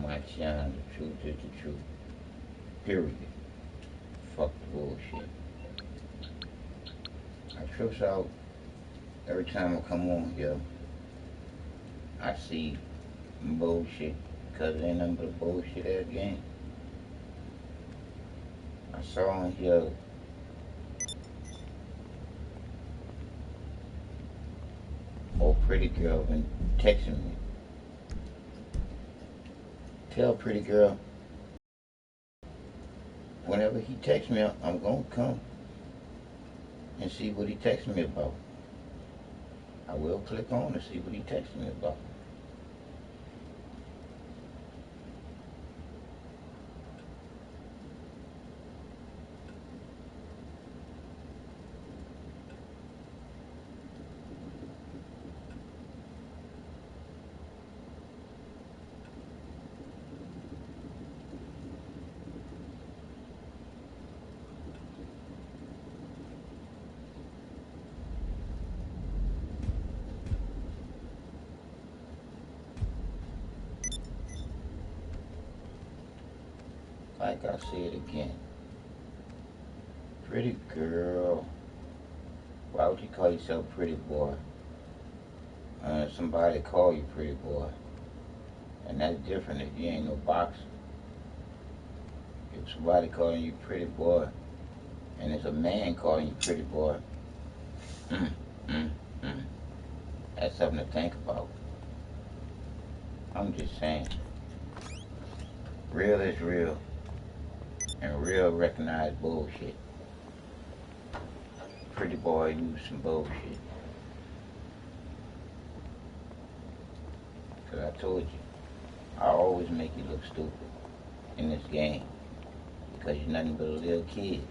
might shine. The truth is the truth. Period. Fuck the bullshit. I trips out every time I come on here. I see bullshit because it ain't nothing but a bullshit ass game. I saw on here old pretty girl been texting me. Tell pretty girl whenever he texts me, I'm gonna come and see what he texts me about. I will click on to see what he texts me about. Like I said again, pretty girl. Why would you call yourself pretty boy? Somebody call you pretty boy. And that's different if you ain't no boxer. If somebody calling you pretty boy, and it's a man calling you pretty boy, mm, mm, mm. That's something to think about. I'm just saying, real is real, and real recognize bullshit. Pretty boy use some bullshit. Cause I told you, I always make you look stupid in this game. Because you're nothing but a little kid.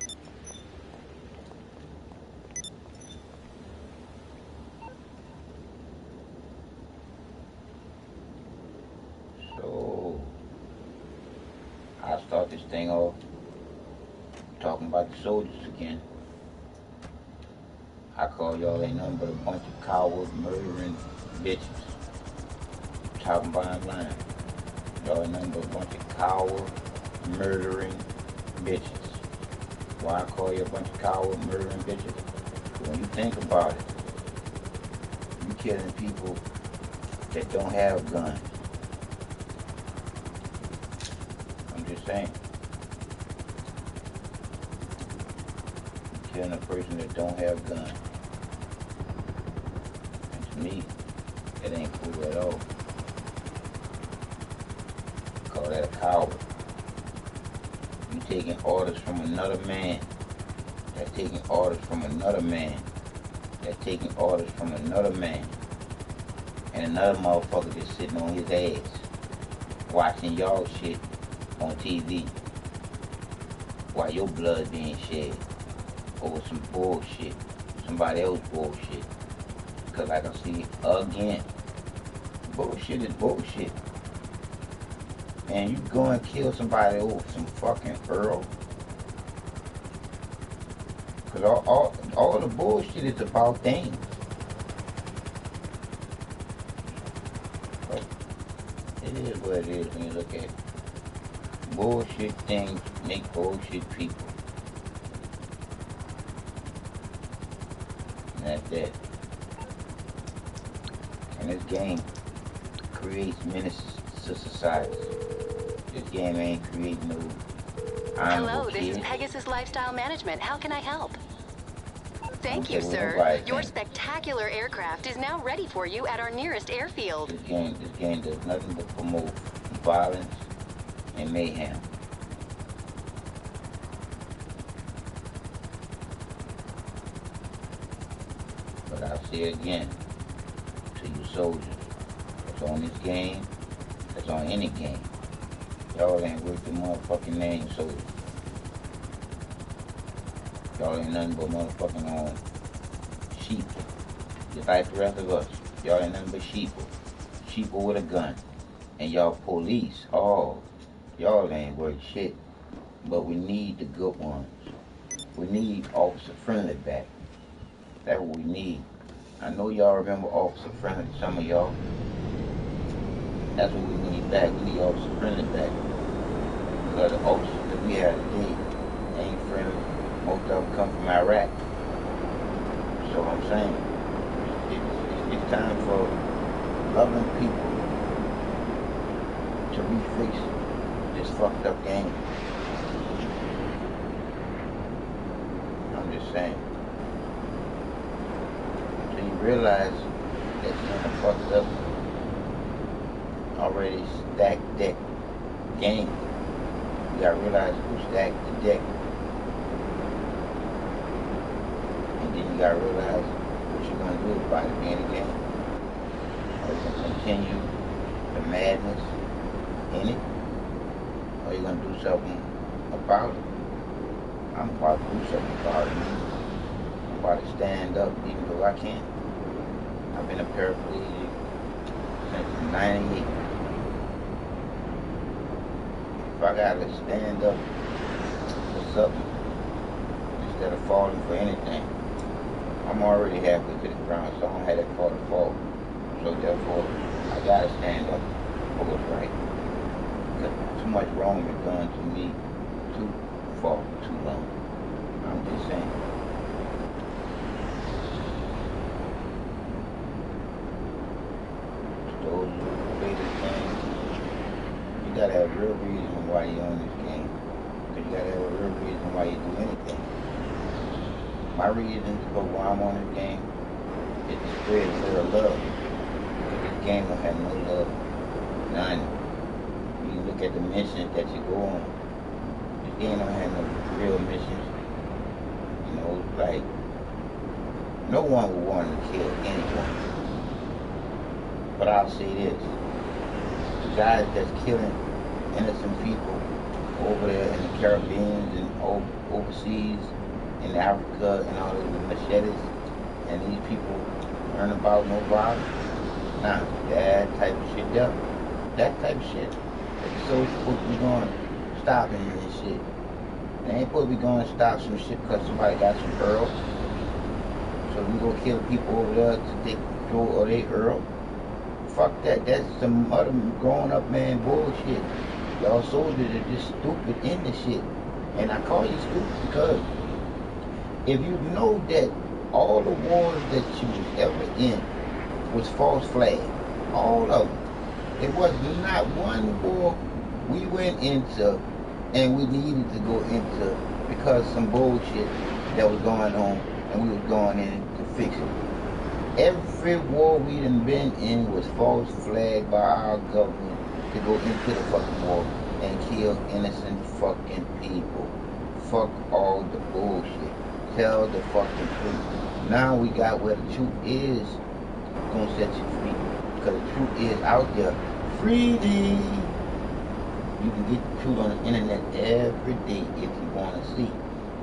So, I'll start this thing off talking about the soldiers again. I call y'all ain't nothing but a bunch of cowards, murdering bitches. Talking bottom line. Y'all ain't nothing but a bunch of cowards, murdering bitches. Why I call you a bunch of cowards, murdering bitches? When you think about it, you killing people that don't have guns. I'm just saying. You're killing a person that don't have guns. And to me, that ain't cool at all. Call that a coward. You taking orders from another man. That's taking orders from another man. That's taking orders from another man. And another motherfucker just sitting on his ass. Watching y'all shit on TV. While your blood being shed. Over some bullshit. Somebody else bullshit. Because like I see again. Bullshit is bullshit. And you go and kill somebody over some fucking Earl. Because all the bullshit is about things. But it is what it is when you look at it. Bullshit things make bullshit people. And that's it. And this game creates menaces to society. This game ain't creating no Hello, this is Pegasus Lifestyle Management. How can I help? Thank you, sir. Your spectacular aircraft is now ready for you at our nearest airfield. This game does nothing but promote violence and mayhem. But I'll say again to you soldiers that's on this game, that's on any game, y'all ain't worth the motherfucking name, soldiers. Y'all ain't nothing but motherfucking sheep. Just like the rest of us. Y'all ain't nothing but sheeple. Sheeple with a gun. And y'all police. Oh, y'all ain't worth shit. But we need the good ones. We need Officer Friendly back. That's what we need. I know y'all remember Officer Friendly, some of y'all. That's what we need back. We need officer friendly back. Because the officers that we have today ain't friendly. Most of them come from Iraq. So I'm saying, it's time for loving people to refix this fucked up game. I'm just saying. So you realize that you're in a fucked up, already stacked deck game. You gotta realize who stacked the deck. And then you gotta realize what you're gonna do about it being a game. Are you gonna continue the madness in it? Or are you gonna do something about it? I'm about to do something about it. I'm about to stand up even though I can't. I've been a paraplegic since '98. If I gotta stand up for something instead of falling for anything, I'm already halfway to the ground, so I don't have that far to fall. So therefore, I gotta stand up for what's right. Because too much wrong been done to me too far, too long. I'm just saying. Those who play this game, you gotta have a real reason why you're on this game. Because you gotta have a real reason why you do anything. My reason for why I'm on this game is to spread a little love. Because this game don't have no love. None. You look at the missions that you go on. This game don't have no real missions. You know, like, no one would want to kill anyone. But I'll say this. The guys that's killing innocent people over there in the Caribbean and overseas, in Africa and all those machetes, and these people learn about no violence. Nah, that type of shit there. That type of shit. It's so supposed to be going stopping this shit. They ain't supposed to be going to stop some shit because somebody got some Earl. So we go kill people over there to take control of their Earl. Fuck that. That's some other grown up man bullshit. Y'all soldiers are just stupid in this shit. And I call you stupid because if you know that all the wars that you was ever in was false flag, all of them. It was not one war we went into and we needed to go into because some bullshit that was going on and we was going in to fix it. Every war we done been in was false flag by our government to go into the fucking war and kill innocent fucking people. Fuck all the bullshit. Tell the fucking truth. Now we got where the truth is gonna set you free. Because the truth is out there. Freely. You can get the truth on the internet every day if you want to see.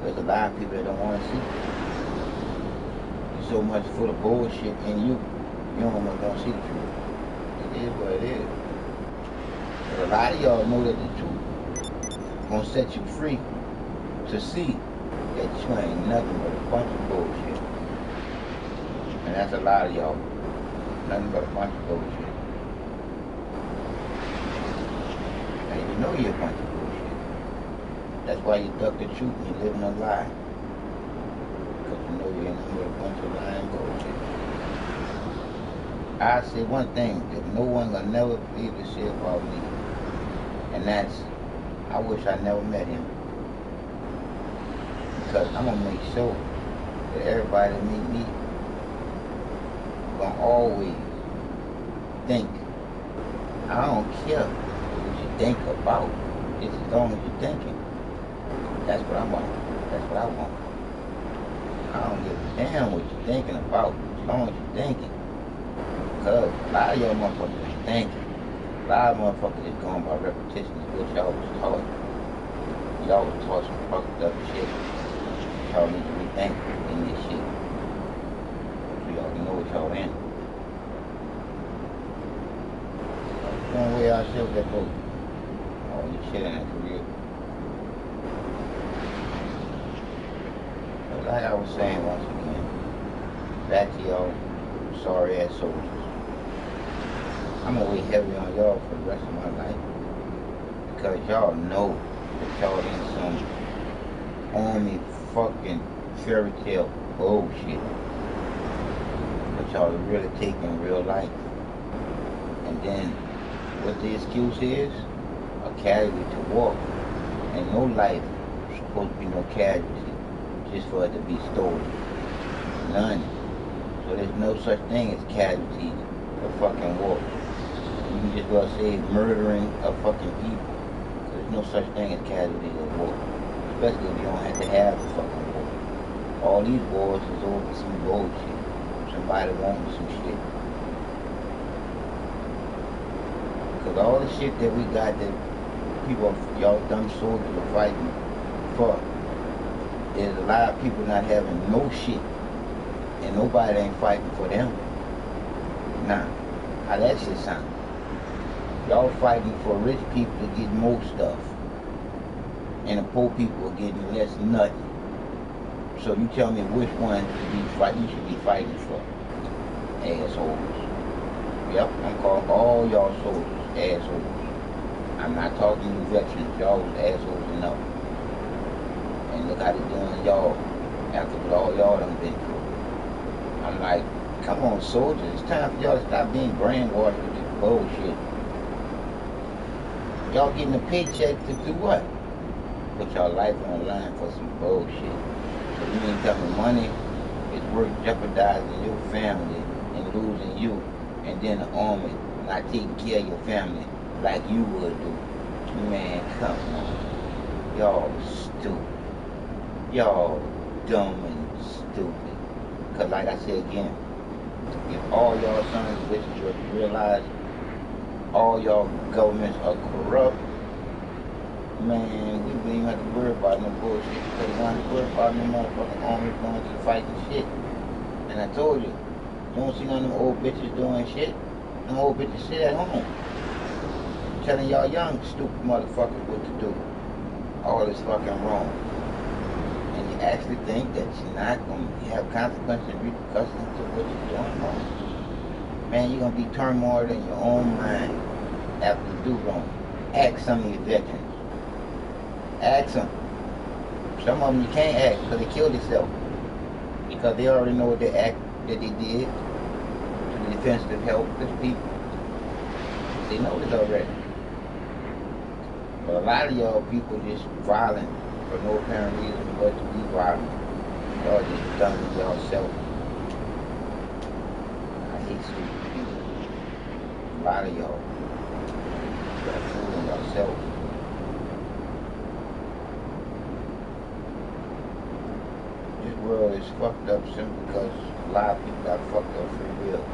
There's a lot of people that don't want to see. You're so much full of bullshit and you don't want to see the truth. It is what it is. But a lot of y'all know that the truth gonna set you free to see that you ain't nothing but a bunch of bullshit. And that's a lot of y'all. Nothing but a bunch of bullshit. And you know you're a bunch of bullshit. That's why you duck the truth and you're living a lie. Because you know you're nothing but a bunch of lying bullshit. I say one thing that no one will never be able to say about me. And that's, I wish I never met him. Because I'm going to make sure that everybody that meet me gonna always think. I don't care what you think about. It's as long as you're thinking. That's what I want. That's what I want. I don't give a damn what you're thinking about as long as you're thinking. Because a lot of y'all motherfuckers ain't thinking. A lot of motherfuckers is going by repetition of what y'all was taught. Y'all was taught some fucked up shit. Y'all need to rethink in this shit. So y'all can know what y'all in. One way I show that boat. Oh, you shit in that career. But like I was saying once again, back to y'all sorry ass soldiers. I'm gonna weigh heavy on y'all for the rest of my life. Because y'all know that y'all in some army fucking fairy tale bullshit. But y'all are really taking real life. And then what the excuse is? A casualty to war. And no life is supposed to be no casualty just for it to be stolen. None. So there's no such thing as casualties of fucking war. You can just well say murdering of fucking people. There's no such thing as casualties of war. Especially if you don't have to have a fucking war. All these wars is over some bullshit. Somebody wanting some shit. Because all the shit that we got that people, y'all dumb soldiers are fighting for, there's a lot of people not having no shit. And nobody ain't fighting for them. Nah. How that shit sound? Y'all fighting for rich people to get more stuff. And the poor people are getting less nothing. So you tell me which one you should be fighting for. Assholes. Yep, I'm calling all y'all soldiers assholes. I'm not talking to you veterans. Y'all was assholes enough. And look how they doing y'all after what all y'all done been through. I'm like, come on soldiers, it's time for y'all to stop being brainwashed with this bullshit. Y'all getting a paycheck to do what? Put y'all life on the line for some bullshit. So you mean tell me money is worth jeopardizing your family and losing you, and then the army not taking care of your family like you would do? Man, come on. Y'all stupid. Y'all dumb and stupid. Cause like I said again, if all y'all sons and bitches were to realize all y'all governments are corrupt, man, we wouldn't even have to worry about no bullshit. Because we don't have to worry about no motherfucking army going to the fighting shit. And I told you, you don't see none of them old bitches doing shit. Them old bitches sit at home. Telling y'all young stupid motherfuckers what to do. All this fucking wrong. And you actually think that you're not going to have consequences and repercussions to what you're doing wrong? Man, you're going to be turmoiled in your own mind after you do wrong. Ask some of your veterans. Ask them. Some of them you can't ask because they killed themselves. Because they already know what they did to the defensive help of the people. They know this already. But a lot of y'all people just violent for no apparent reason but to be violent. Y'all just done it yourself. I hate stupid people. A lot of y'all. You're fooling yourself. This world is fucked up simply because a lot of people got fucked up free will.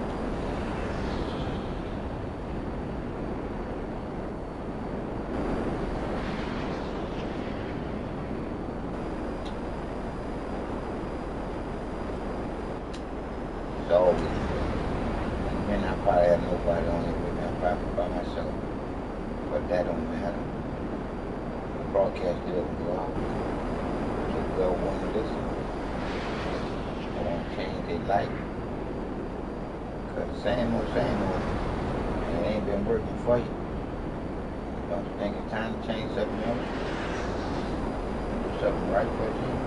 It's always been. I probably have nobody on it with me. I'm probably by myself. But that don't matter. The broadcast doesn't go out. So they'll want to listen. I won't change their life. Because same old, and it ain't been working for you. Don't you think it's time to change something else? Do something right for you?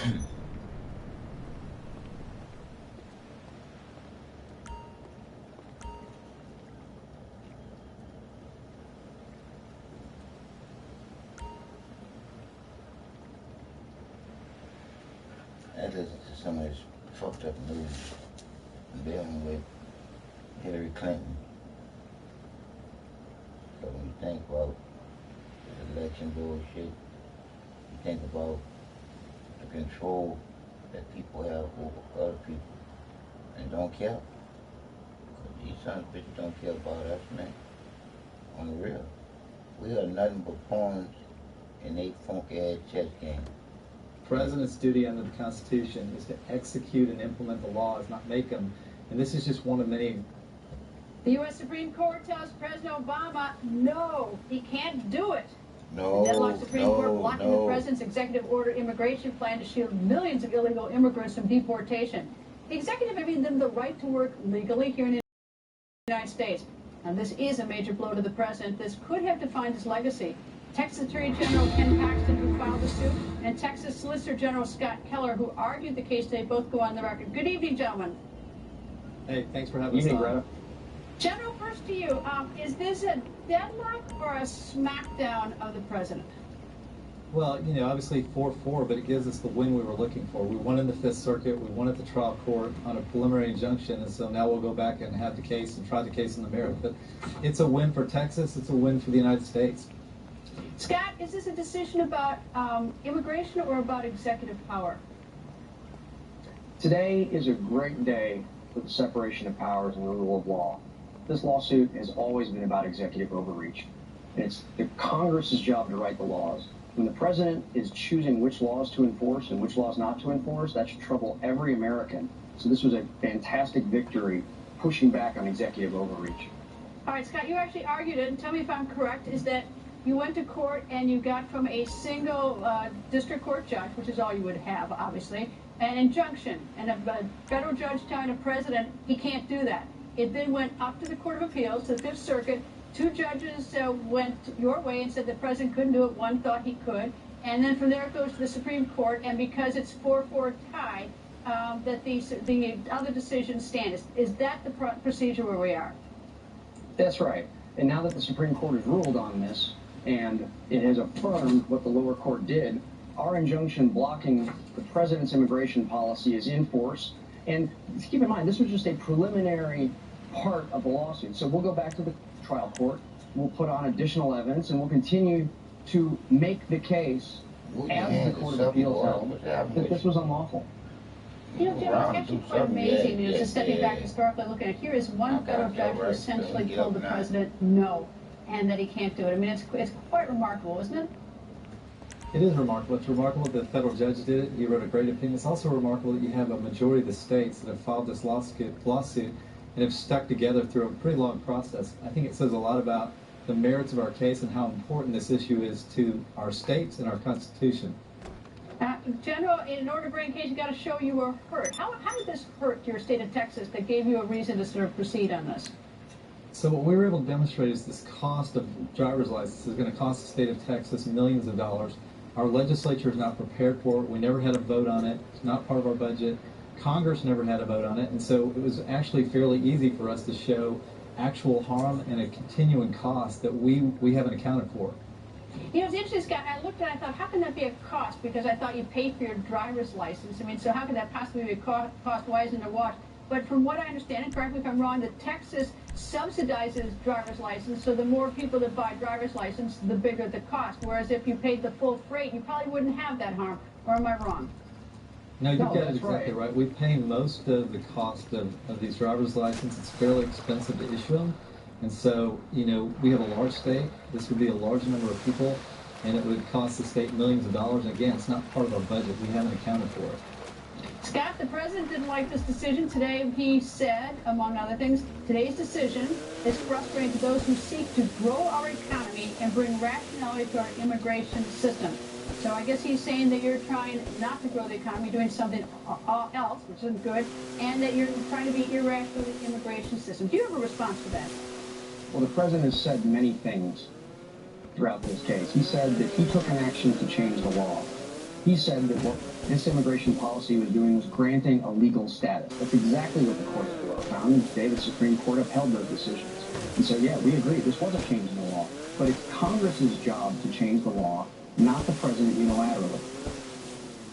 I listen to some of this fucked up news dealing with Hillary Clinton. So when you think about the election bullshit, you think about the control that people have over other people and don't care. These sons of bitches don't care about us, man. On the real. We are nothing but pawns in a funky ass chess game. The president's duty under the Constitution is to execute and implement the laws, not make them. And this is just one of many. The U.S. Supreme Court tells President Obama, no, he can't do it. No, the deadlocked Supreme Court blocking the president's executive order immigration plan to shield millions of illegal immigrants from deportation. The executive giving them the right to work legally here in the United States. And this is a major blow to the president. This could have defined his legacy. Texas Attorney General Ken Paxton, who filed the suit, and Texas Solicitor General Scott Keller, who argued the case today, both go on the record. Good evening, gentlemen. Hey, thanks for having us on. Greta. General, first to you. Is this a deadlock or a smackdown of the president? Well, you know, obviously 4-4, but it gives us the win we were looking for. We won in the Fifth Circuit, we won at the trial court on a preliminary injunction, and so now we'll go back and have the case and try the case in the merit. But it's a win for Texas, it's a win for the United States. Scott, is this a decision about immigration or about executive power? Today is a great day for the separation of powers and the rule of law. This lawsuit has always been about executive overreach. And it's the Congress's job to write the laws. When the president is choosing which laws to enforce and which laws not to enforce, that should trouble every American. So this was a fantastic victory pushing back on executive overreach. All right, Scott, you actually argued it, and tell me if I'm correct, is that you went to court and you got from a single district court judge, which is all you would have, obviously, an injunction, and a federal judge telling a president he can't do that. It then went up to the Court of Appeals, to the Fifth Circuit. Two judges went your way and said the president couldn't do it. One thought he could. And then from there it goes to the Supreme Court, and because it's 4-4 tie, that the other decisions stand. Is that the procedure where we are? That's right. And now that the Supreme Court has ruled on this, and it has affirmed what the lower court did, our injunction blocking the president's immigration policy is in force. And keep in mind, this was just a preliminary part of the lawsuit. So we'll go back to the trial court, we'll put on additional evidence, and we'll continue to make the case as the Court of Appeals held that this was unlawful. You know, General, it's actually quite amazing, just stepping back historically looking at it. Here is one federal judge who essentially told the president no, and that he can't do it. I mean, it's quite remarkable, isn't it? It is remarkable. It's remarkable that the federal judge did it. He wrote a great opinion. It's also remarkable that you have a majority of the states that have filed this lawsuit and have stuck together through a pretty long process. I think it says a lot about the merits of our case and how important this issue is to our states and our Constitution. General, in order to bring a case, you got to show you were hurt. How did this hurt your state of Texas that gave you a reason to sort of proceed on this? So what we were able to demonstrate is this cost of driver's license is going to cost the state of Texas millions of dollars. Our legislature is not prepared for it. We never had a vote on it. It's not part of our budget. Congress never had a vote on it. And so it was actually fairly easy for us to show actual harm and a continuing cost that we haven't accounted for. You know, it's interesting, Scott. I looked at it, I thought, how can that be a cost? Because I thought you paid for your driver's license. I mean, so how could that possibly be a cost? Why isn't it a wash? But from what I understand, and correct me if I'm wrong, that Texas subsidizes driver's license, so the more people that buy driver's license, the bigger the cost. Whereas if you paid the full freight, you probably wouldn't have that harm. Or am I wrong? No, you got it exactly right. We pay most of the cost of these driver's licenses. It's fairly expensive to issue them. And so, you know, we have a large state. This would be a large number of people, and it would cost the state millions of dollars. And again, it's not part of our budget. We haven't accounted for it. Scott, the president didn't like this decision today. He said, among other things, today's decision is frustrating to those who seek to grow our economy and bring rationality to our immigration system. So I guess he's saying that you're trying not to grow the economy, doing something else, which isn't good, and that you're trying to be irrational with the immigration system. Do you have a response to that? Well, the president has said many things throughout this case. He said that he took an action to change the law. He said that what this immigration policy was doing was granting a legal status. That's exactly what the courts below found, and today the Supreme Court upheld those decisions. And so, yeah, we agree, this was a change in the law. But it's Congress's job to change the law, not the president unilaterally.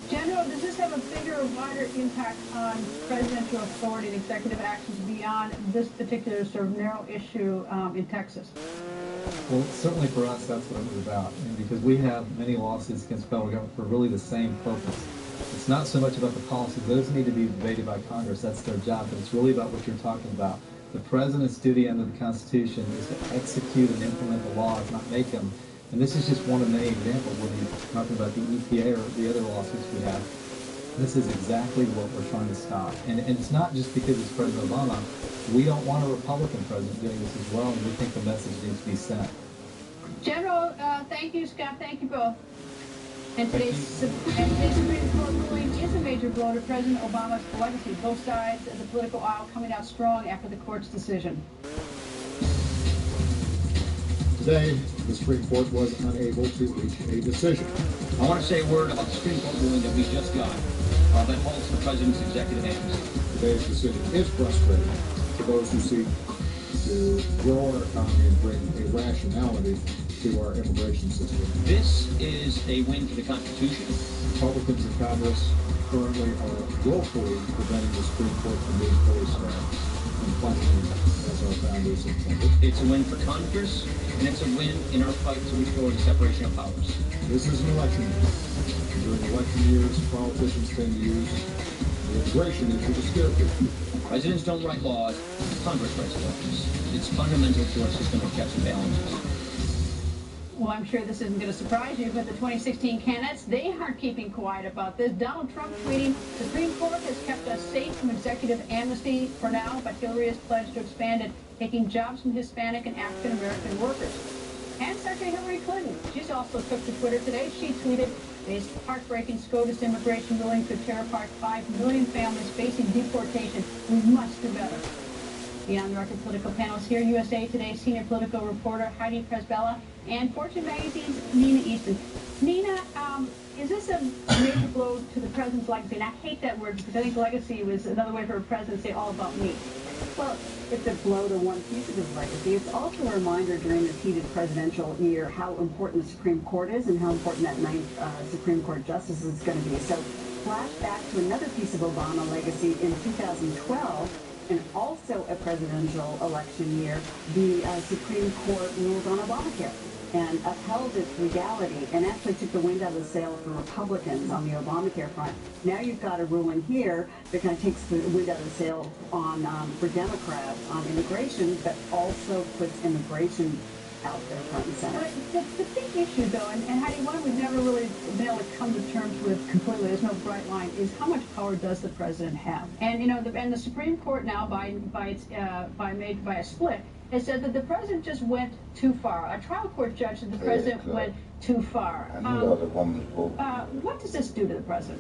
General, does this have a bigger or wider impact on presidential authority and executive actions beyond this particular sort of narrow issue in Texas? Well, certainly for us, that's what it was about. And because we have many lawsuits against the federal government for really the same purpose. It's not so much about the policies. Those need to be debated by Congress. That's their job. But it's really about what you're talking about. The president's duty under the Constitution is to execute and implement the laws, not make them. And this is just one of many examples, whether you're talking about the EPA or the other lawsuits we have. This is exactly what we're trying to stop. And it's not just because it's President Obama. We don't want a Republican president doing this as well, and we think the message needs to be sent. General, thank you, Scott. Thank you both. And today's Supreme Court ruling is a major blow to President Obama's legacy. Both sides of the political aisle coming out strong after the court's decision. Today, the Supreme Court was unable to reach a decision. I want to say a word about the Supreme Court ruling that we just got that halts the president's executive agency. Today's decision is frustrating to those who seek to grow our economy and bring a rationality to our immigration system. This is a win for the Constitution. Republicans in Congress currently are willfully preventing the Supreme Court from being fully staffed and functioning as our founders intended. It's a win for Congress, and it's a win in our fight to restore the separation of powers. This is an election year. During election years, politicians tend to use the immigration issue to scare people. Presidents don't write laws, Congress writes laws. It's fundamental to our system of checks and balances. Well, I'm sure this isn't going to surprise you, but the 2016 candidates, they aren't keeping quiet about this. Donald Trump tweeting, the Supreme Court has kept us safe from executive amnesty for now, but Hillary has pledged to expand it, taking jobs from Hispanic and African-American workers. And Secretary Hillary Clinton, she's also took to Twitter today. She tweeted, this heartbreaking SCOTUS immigration ruling could tear apart 5 million families facing deportation. We must do better. The on-the-record political panelists here, USA Today's senior political reporter Heidi Presbella and Fortune Magazine's Nina Easton. Nina, is this a major blow to the president's legacy? And I hate that word because I think legacy was another way for a president to say all about me. Well, it's a blow to one piece of his legacy. It's also a reminder during this heated presidential year how important the Supreme Court is and how important that ninth Supreme Court justice is going to be. So flash back to another piece of Obama legacy in 2012. And also a presidential election year, the Supreme Court ruled on Obamacare and upheld its legality and actually took the wind out of the sail for Republicans on the Obamacare front. Now you've got a ruling here that kind of takes the wind out of the sail on for Democrats on immigration, but also puts immigration out there front and center. The big issue, though, and Heidi, one we've never really been able to come to terms with completely, there's no bright line, is how much power does the president have? And, you know, the Supreme Court now, by a split, has said that the president just went too far. A trial court judge said the president went too far. I knew that was a woman's vote. What does this do to the president?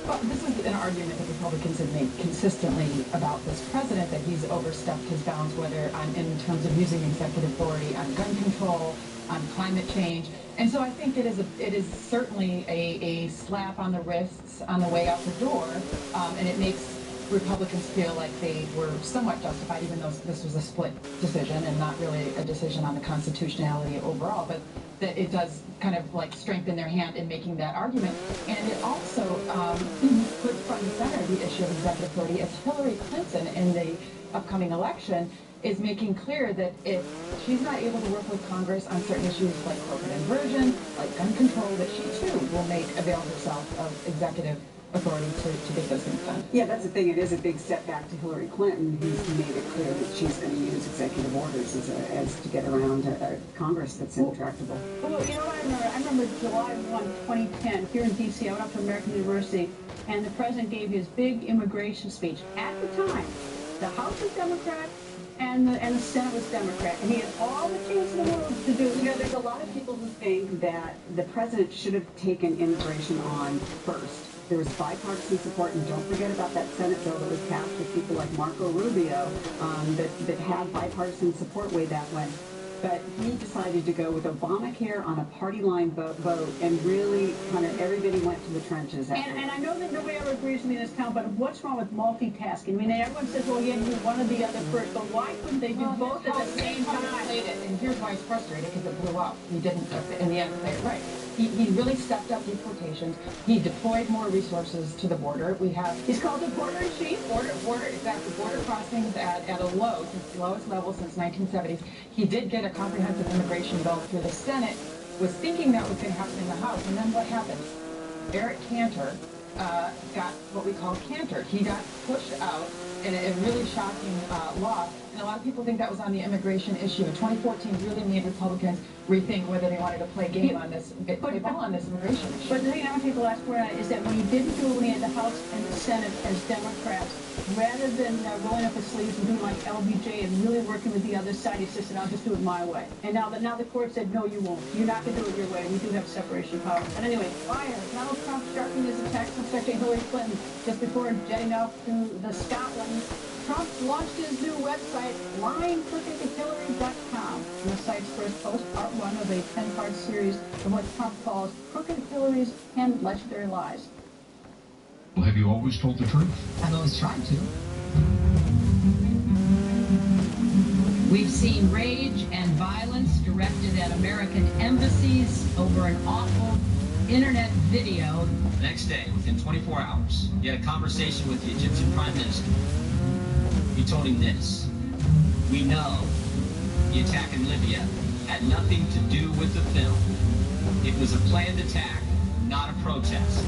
Well, this is an argument that Republicans have made consistently about this president, that he's overstepped his bounds, whether in terms of using executive authority on gun control, on climate change. And so I think it is certainly a slap on the wrists on the way out the door, and it makes Republicans feel like they were somewhat justified, even though this was a split decision and not really a decision on the constitutionality overall, but that it does kind of like strengthen their hand in making that argument. And it also put front and center the issue of executive authority, as Hillary Clinton in the upcoming election is making clear that if she's not able to work with Congress on certain issues like corporate inversion, like gun control, that she too will avail herself of executive authority to get those things done. Yeah, that's the thing. It is a big step back to Hillary Clinton, who's made it clear that she's going to use executive orders as to get around Congress that's intractable. Well, you know what I remember? I remember July 1, 2010, here in D.C. I went up to American University, and the president gave his big immigration speech. At the time, the House was Democrat, and the Senate was Democrat, and he had all the chance in the world to do it. You know, there's a lot of people who think that the president should have taken immigration on first. There was bipartisan support, and don't forget about that Senate bill that was passed with people like Marco Rubio that had bipartisan support way back when. but he decided to go with Obamacare on a party line vote, and really kind of everybody went to the trenches after. And I know that nobody ever agrees with me in this town, but what's wrong with multitasking? I mean, everyone says, well, yeah, do one or the other first, but why couldn't they do both at the same time? And here's why he's frustrated, because it blew up. He didn't, in the end, say it right. He really stepped up deportations. He deployed more resources to the border. We have... He's called the border in chief? Exactly. Border crossings at a low, since the lowest level since 1970s. He did get a comprehensive immigration bill through the Senate, was thinking that was going to happen in the House, and then what happened? Eric Cantor got what we call cantered. He got pushed out in a really shocking law, and a lot of people think that was on the immigration issue. In 2014 really made Republicans rethink whether they wanted to play game on this, play ball on this immigration issue. But the thing I want to take the last word on it is that when he didn't do it when he had the House and the Senate as Democrats, rather than rolling up his sleeves and doing like LBJ and really working with the other side, he said, I'll just do it my way. And now the court said, no, you won't. You're not going to do it your way. We do have separation of powers. And anyway, fire. Donald Trump sharpening his attacks on Secretary Hillary Clinton just before jetting out to the Scotland. Trump launched his new website, lyingcrookedhillary.com. The site's first post, part 1 of a 10-part series of what Trump calls Crooked Hillary's 10 legendary lies. Well, have you always told the truth? I've always tried to. We've seen rage and violence directed at American embassies over an awful internet video. The next day, within 24 hours, he had a conversation with the Egyptian Prime Minister. He told him this: we know the attack in Libya had nothing to do with the film. It was a planned attack, not a protest.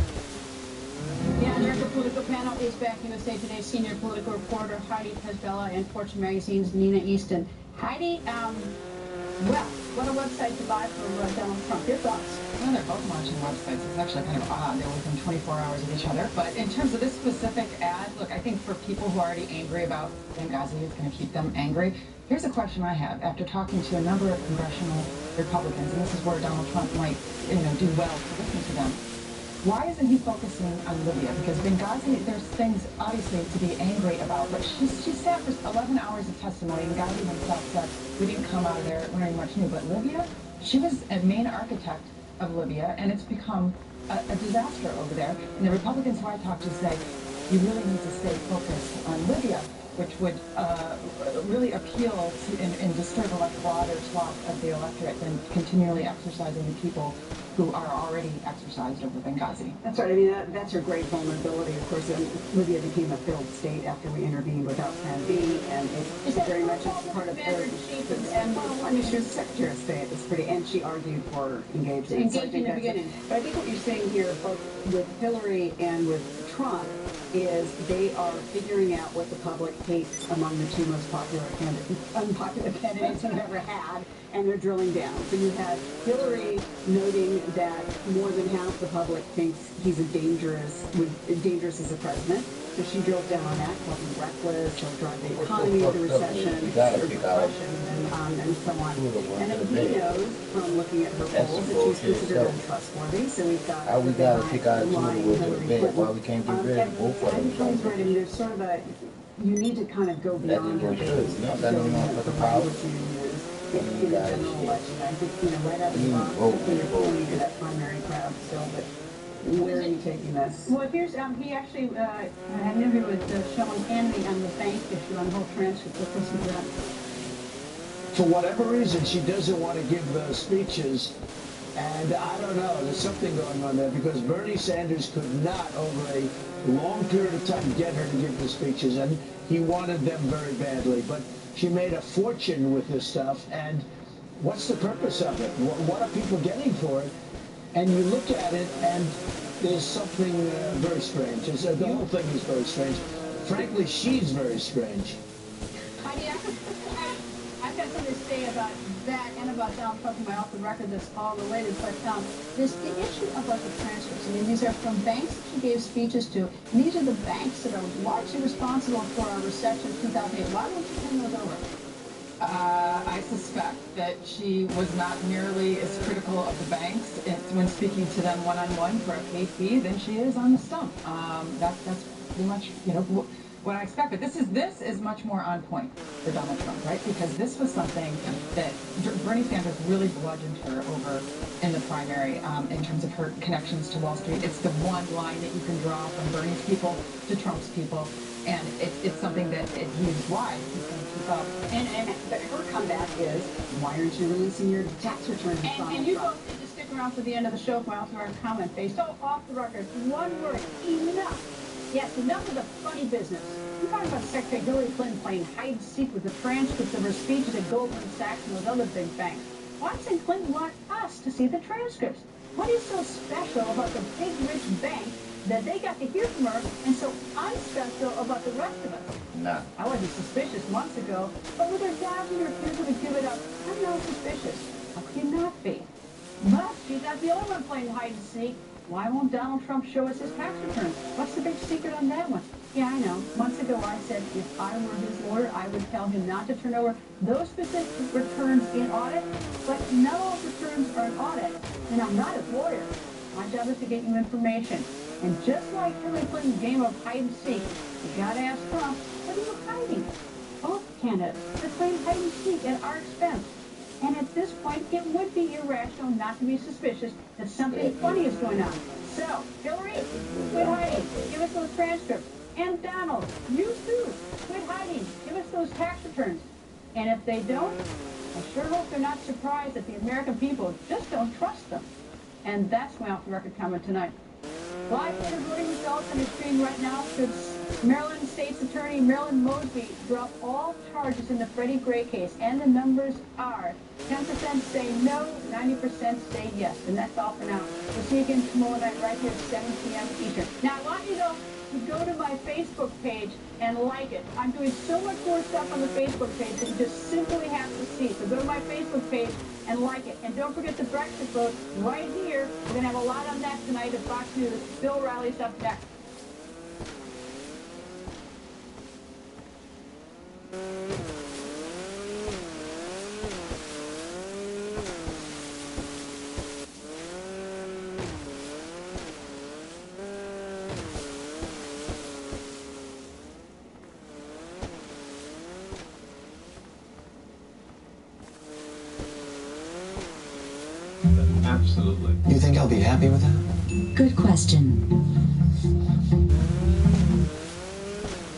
Yeah, and the political panel is back. USA Today's senior political reporter Heidi Hezbollah and Fortune Magazine's Nina Easton. Heidi, well, what a website to buy for Donald Trump. Your thoughts? Well, they're both launching websites. It's actually kind of odd. They're within 24 hours of each other. But in terms of this specific ad, look, I think for people who are already angry about Benghazi, it's going to keep them angry. Here's a question I have. After talking to a number of congressional Republicans, and this is where Donald Trump might, do well to listen to them. Why isn't he focusing on Libya? Because Benghazi, there's things, obviously, to be angry about. But she sat for 11 hours of testimony, and Ghazi himself said, we didn't come out of there learning much new. But Libya, she was a main architect of Libya, and it's become a disaster over there. And the Republicans who I talked to say, you really need to stay focused on Libya, which would really appeal to and disturb a much broader swath of the electorate than continually exercising the people who are already exercised over Benghazi. That's right. I mean, that's her great vulnerability. Of course, Libya became a failed state after we intervened without Plan B, and it's very much part of her. And I mean, she was Secretary of State. It's pretty, and she argued for engagement. Engaged in the beginning. But I think what you're saying here, both with Hillary and with Trump, is they are figuring out what the public hates among the two most unpopular candidates we've ever had, and they're drilling down. So you have Hillary noting that more than half the public thinks he's dangerous as a president. So she drilled down on that, called him reckless, he'll drive the economy into recession, or depression, and so on. And then he knows from looking at her polls that she's considered untrustworthy. So we've got we gotta pick out two of the bed. Why we can't get rid of both of them? Right. I mean, there's sort of you need to kind of go beyond your base. You know, the power. In the general election, I think, right out of the box, you're pointing to that primary crowd still, but where are you taking this? Well, here's, he actually had an interview with Sean Hannity on the bank issue, on the whole transcript. Let's listen to that. For whatever reason, she doesn't want to give speeches, and I don't know, there's something going on there, because Bernie Sanders could not, over a long period of time, get her to give the speeches, and he wanted them very badly, but she made a fortune with this stuff, and what's the purpose of it? What are people getting for it? And you look at it, and there's something very strange. The whole thing is very strange. Frankly, she's very strange. Heidi, I've got something to say about that and about Donald Trump in my off the record that's all related, but there's the issue about the transcripts. I mean, these are from banks that she gave speeches to, and these are the banks that are largely responsible for our recession of 2008. Why won't you turn those over? I suspect that she was not nearly as critical of the banks when speaking to them one-on-one for a paid fee than she is on the stump. That's pretty much, what I expect. But this is much more on point for Donald Trump, right? Because this was something that Bernie Sanders really bludgeoned her over in the primary in terms of her connections to Wall Street. It's the one line that you can draw from Bernie's people to Trump's people. And it's something that he's wise. He's going to keep up. But her comeback is, why aren't you releasing your tax returns? And you both need to stick around for the end of the show for my off-the-record comment phase. So, off the record, one word, enough. Yes, enough of the funny business. You're talking about Secretary Hillary Clinton playing hide-and-seek with the transcripts of her speeches at Goldman Sachs and those other big banks. Why doesn't Clinton want us to see the transcripts? What is so special about the big, rich bank that they got to hear from her, and so I'm special about the rest of us? Nah. I wasn't suspicious months ago, but with her dad and her refusal to give it up, I'm now suspicious. How could you not be? But she's not the only one playing hide-and-seek. Why won't Donald Trump show us his tax returns? What's the big secret on that one? Yeah, I know. Months ago I said if I were his lawyer, I would tell him not to turn over those specific returns in audit, but not all returns are in audit, and I'm not his lawyer. My job is to get you information. And just like Hillary Clinton's game of hide-and-seek, you gotta ask Trump, what are you hiding? Both candidates are playing hide-and-seek at our expense. And at this point, it would be irrational not to be suspicious that something funny is going on. So, Hillary, quit hiding. Give us those transcripts. And Donald, you too, quit hiding. Give us those tax returns. And if they don't, I sure hope they're not surprised that the American people just don't trust them. And that's my off-the-record comment tonight. Live Twitter voting results on your screen right now should Maryland State's Attorney Marilyn Mosby drop all charges in the Freddie Gray case. And the numbers are 10% say no, 90% say yes. And that's all for now. We'll see you again tomorrow night right here at 7 p.m. Eastern. Now, I want you to go to my Facebook page and like it. I'm doing so much more stuff on the Facebook page that you just simply have to see. So go to my Facebook page and like it. And don't forget the Brexit vote right here. We're going to have a lot on that tonight at Fox News. Bill Riley's up next. Absolutely. You think I'll be happy with that? Good question.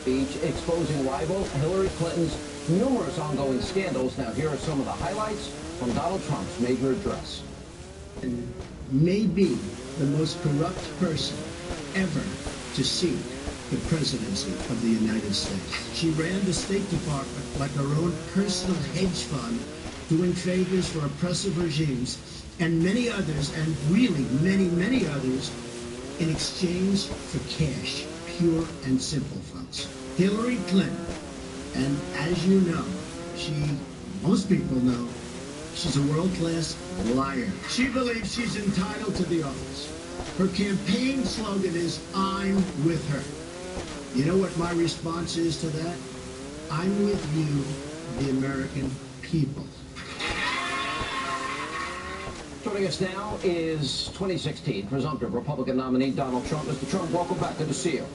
Speech exposing rival Hillary Clinton's numerous ongoing scandals. Now, here are some of the highlights from Donald Trump's major address. May be the most corrupt person ever to seek the presidency of the United States. She ran the State Department like her own personal hedge fund, doing favors for oppressive regimes, and many others, and really many, many others, in exchange for cash, pure and simple, folks. Hillary Clinton, and as you know, most people know, she's a world-class liar. She believes she's entitled to the office. Her campaign slogan is, I'm with her. You know what my response is to that? I'm with you, the American people. Joining us now is 2016 presumptive Republican nominee Donald Trump. Mr. Trump, welcome back. Good to see you.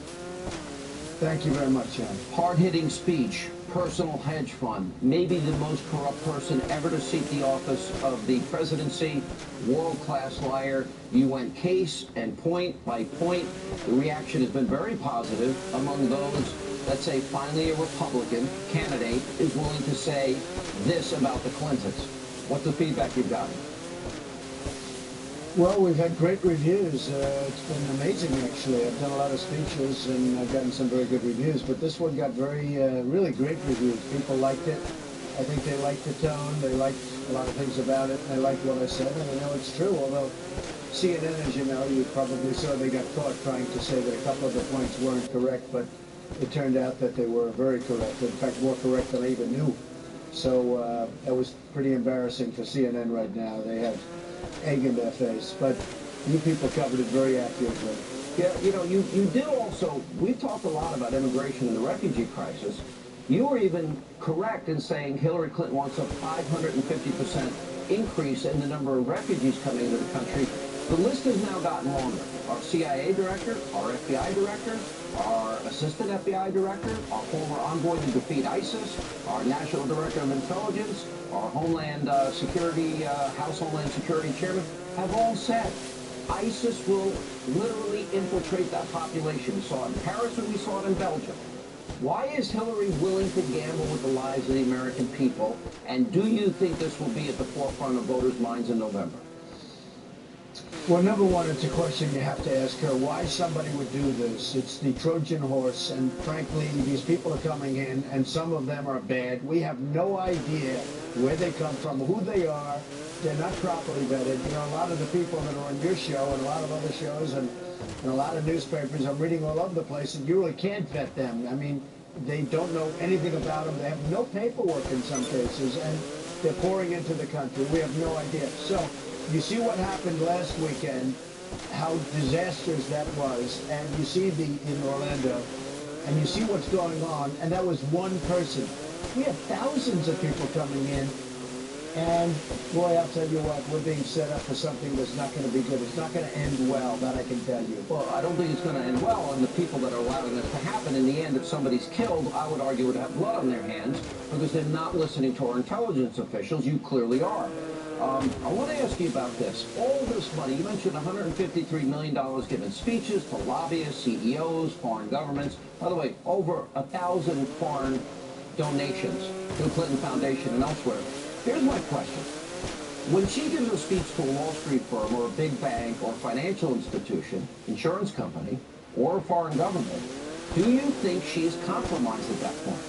Thank you very much, John. Hard-hitting speech, personal hedge fund, maybe the most corrupt person ever to seek the office of the presidency, world-class liar. You went case and point by point. The reaction has been very positive among those that say finally a Republican candidate is willing to say this about the Clintons. What's the feedback you've gotten? Well, we've had great reviews. It's been amazing, actually. I've done a lot of speeches, and I've gotten some very good reviews. But this one got really great reviews. People liked it. I think they liked the tone. They liked a lot of things about it. They liked what I said, and I know it's true. Although CNN, as you know, you probably saw, they got caught trying to say that a couple of the points weren't correct, but it turned out that they were very correct. In fact, more correct than I even knew. So that was pretty embarrassing for CNN right now. They have egg in their face, but you people covered it very accurately. Yeah, you know, you did also, we've talked a lot about immigration and the refugee crisis. You were even correct in saying Hillary Clinton wants a 550% increase in the number of refugees coming into the country. The list has now gotten longer. Our CIA director, our FBI director, our assistant FBI director, our former envoy to defeat ISIS, our national director of intelligence, our Homeland Security, House Homeland Security chairman have all said ISIS will literally infiltrate that population. We saw it in Paris and we saw it in Belgium. Why is Hillary willing to gamble with the lives of the American people? And do you think this will be at the forefront of voters' minds in November? Well, number one, it's a question you have to ask her why somebody would do this. It's the Trojan horse, and frankly, these people are coming in, and some of them are bad. We have no idea where they come from, who they are. They're not properly vetted. You know, a lot of the people that are on your show and a lot of other shows and a lot of newspapers, I'm reading all over the place, and you really can't vet them. I mean, they don't know anything about them. They have no paperwork in some cases, and they're pouring into the country. We have no idea. So, you see what happened last weekend, how disastrous that was, and you see in Orlando, and you see what's going on, and that was one person. We have thousands of people coming in, and boy, I'll tell you what, we're being set up for something that's not going to be good. It's not going to end well, that I can tell you. Well, I don't think it's going to end well, and the people that are allowing this to happen, in the end, if somebody's killed, I would argue would have blood on their hands, because they're not listening to our intelligence officials. You clearly are. I want to ask you about this. All this money, you mentioned $153 million given speeches to lobbyists, CEOs, foreign governments. By the way, over 1,000 foreign donations to the Clinton Foundation and elsewhere. Here's my question. When she gives a speech to a Wall Street firm or a big bank or financial institution, insurance company, or a foreign government, do you think she's compromised at that point?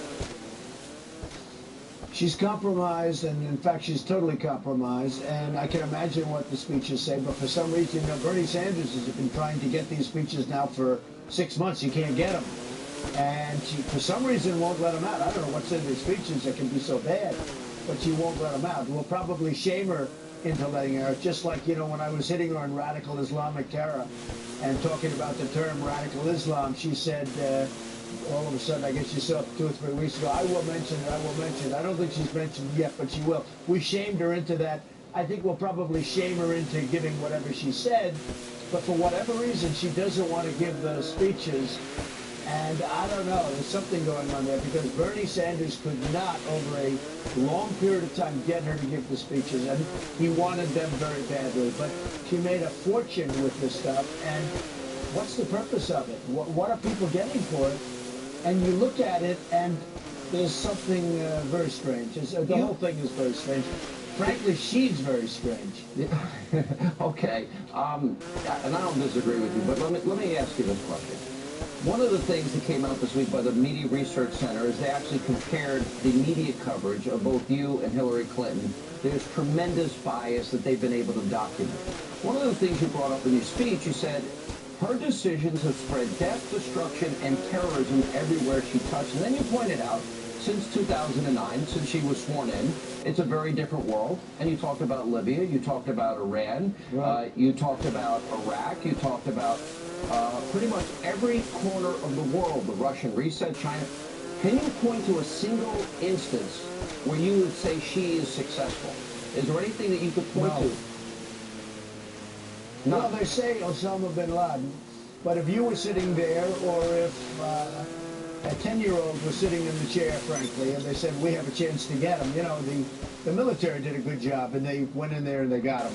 She's compromised, and in fact, she's totally compromised, and I can imagine what the speeches say, but for some reason, you know, Bernie Sanders has been trying to get these speeches now for 6 months. He can't get them, and she, for some reason, won't let them out. I don't know what's in these speeches that can be so bad, but she won't let them out. We'll probably shame her into letting her out, just like, you know, when I was hitting her on radical Islamic terror and talking about the term radical Islam, she said, all of a sudden, I guess you saw 2 or 3 weeks ago, I will mention it, I will mention it. I don't think she's mentioned it yet, but she will. We shamed her into that. I think we'll probably shame her into giving whatever she said, but for whatever reason, she doesn't want to give those speeches. And I don't know, there's something going on there, because Bernie Sanders could not, over a long period of time, get her to give the speeches, and he wanted them very badly. But she made a fortune with this stuff, and what's the purpose of it? What are people getting for it? And you look at it, and there's something very strange. The whole thing is very strange. Frankly, she's very strange. Okay, and I don't disagree with you, but let me ask you this question. One of the things that came out this week by the Media Research Center is they actually compared the media coverage of both you and Hillary Clinton. There's tremendous bias that they've been able to document. One of the things you brought up in your speech, you said, her decisions have spread death, destruction, and terrorism everywhere she touched. And then you pointed out, since 2009, since she was sworn in, it's a very different world. And you talked about Libya, you talked about Iran, right. You talked about Iraq, you talked about pretty much every corner of the world, the Russian reset, China. Can you point to a single instance where you would say she is successful? Is there anything that you could point to? No. Well, they say Osama bin Laden, but if you were sitting there, or if a 10-year-old was sitting in the chair, frankly, and they said, we have a chance to get him, you know, the military did a good job, and they went in there and they got him.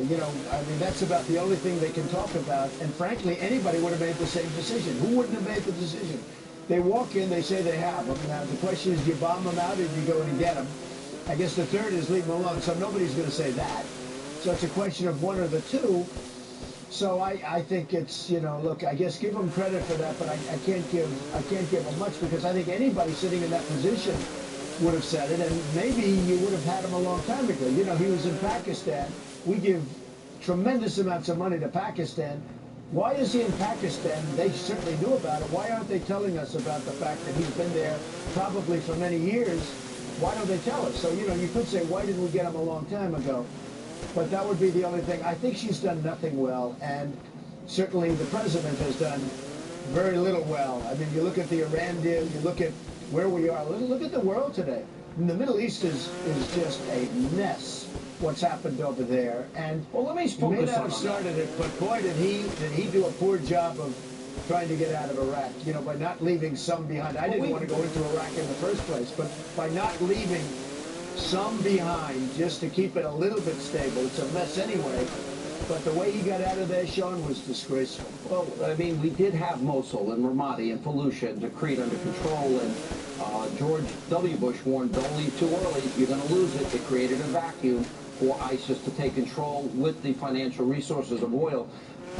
You know, I mean, that's about the only thing they can talk about, and frankly, anybody would have made the same decision. Who wouldn't have made the decision? They walk in, they say they have them. Now, the question is, do you bomb them out, or do you go in and get them? I guess the third is leave them alone, so nobody's going to say that. So it's a question of one or the two. So I think it's, you know, look, I guess give them credit for that, but I can't give them much, because I think anybody sitting in that position would have said it, and maybe you would have had him a long time ago. You know, he was in Pakistan. We give tremendous amounts of money to Pakistan. Why is he in Pakistan? They certainly knew about it. Why aren't they telling us about the fact that he's been there probably for many years? Why don't they tell us? So, you know, you could say, why didn't we get him a long time ago? But that would be the only thing. I think she's done nothing well, and certainly the president has done very little well. I mean, you look at the Iran deal, you look at where we are. Look at the world today. And the Middle East is just a mess. what's happened over there. And well, let me he may focus not on have started that. it, but boy, did he do a poor job of trying to get out of Iraq, you know, by not leaving some behind. I didn't want to go into Iraq in the first place, but by not leaving some behind just to keep it a little bit stable. It's a mess anyway. But the way he got out of there, Sean, was disgraceful. Well, I mean, we did have Mosul and Ramadi and Fallujah and Tikrit under control, and George W. Bush warned, don't leave too early. You're going to lose it. It created a vacuum for ISIS to take control with the financial resources of oil.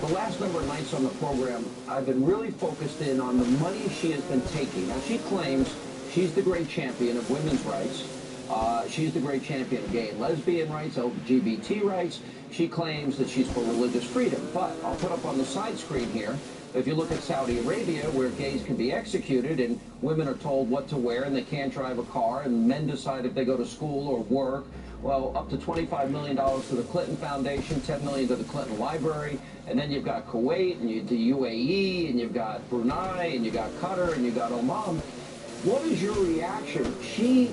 The last number of nights on the program, I've been really focused in on the money she has been taking. Now, she claims she's the great champion of women's rights. She's the great champion of gay and lesbian rights, LGBT rights. She claims that she's for religious freedom. But I'll put up on the side screen here, if you look at Saudi Arabia, where gays can be executed and women are told what to wear and they can't drive a car, and men decide if they go to school or work, well, up to $25 million to the Clinton Foundation, $10 million to the Clinton Library, and then you've got Kuwait, and the UAE, and you've got Brunei, and you've got Qatar, and you've got Oman. What is your reaction? She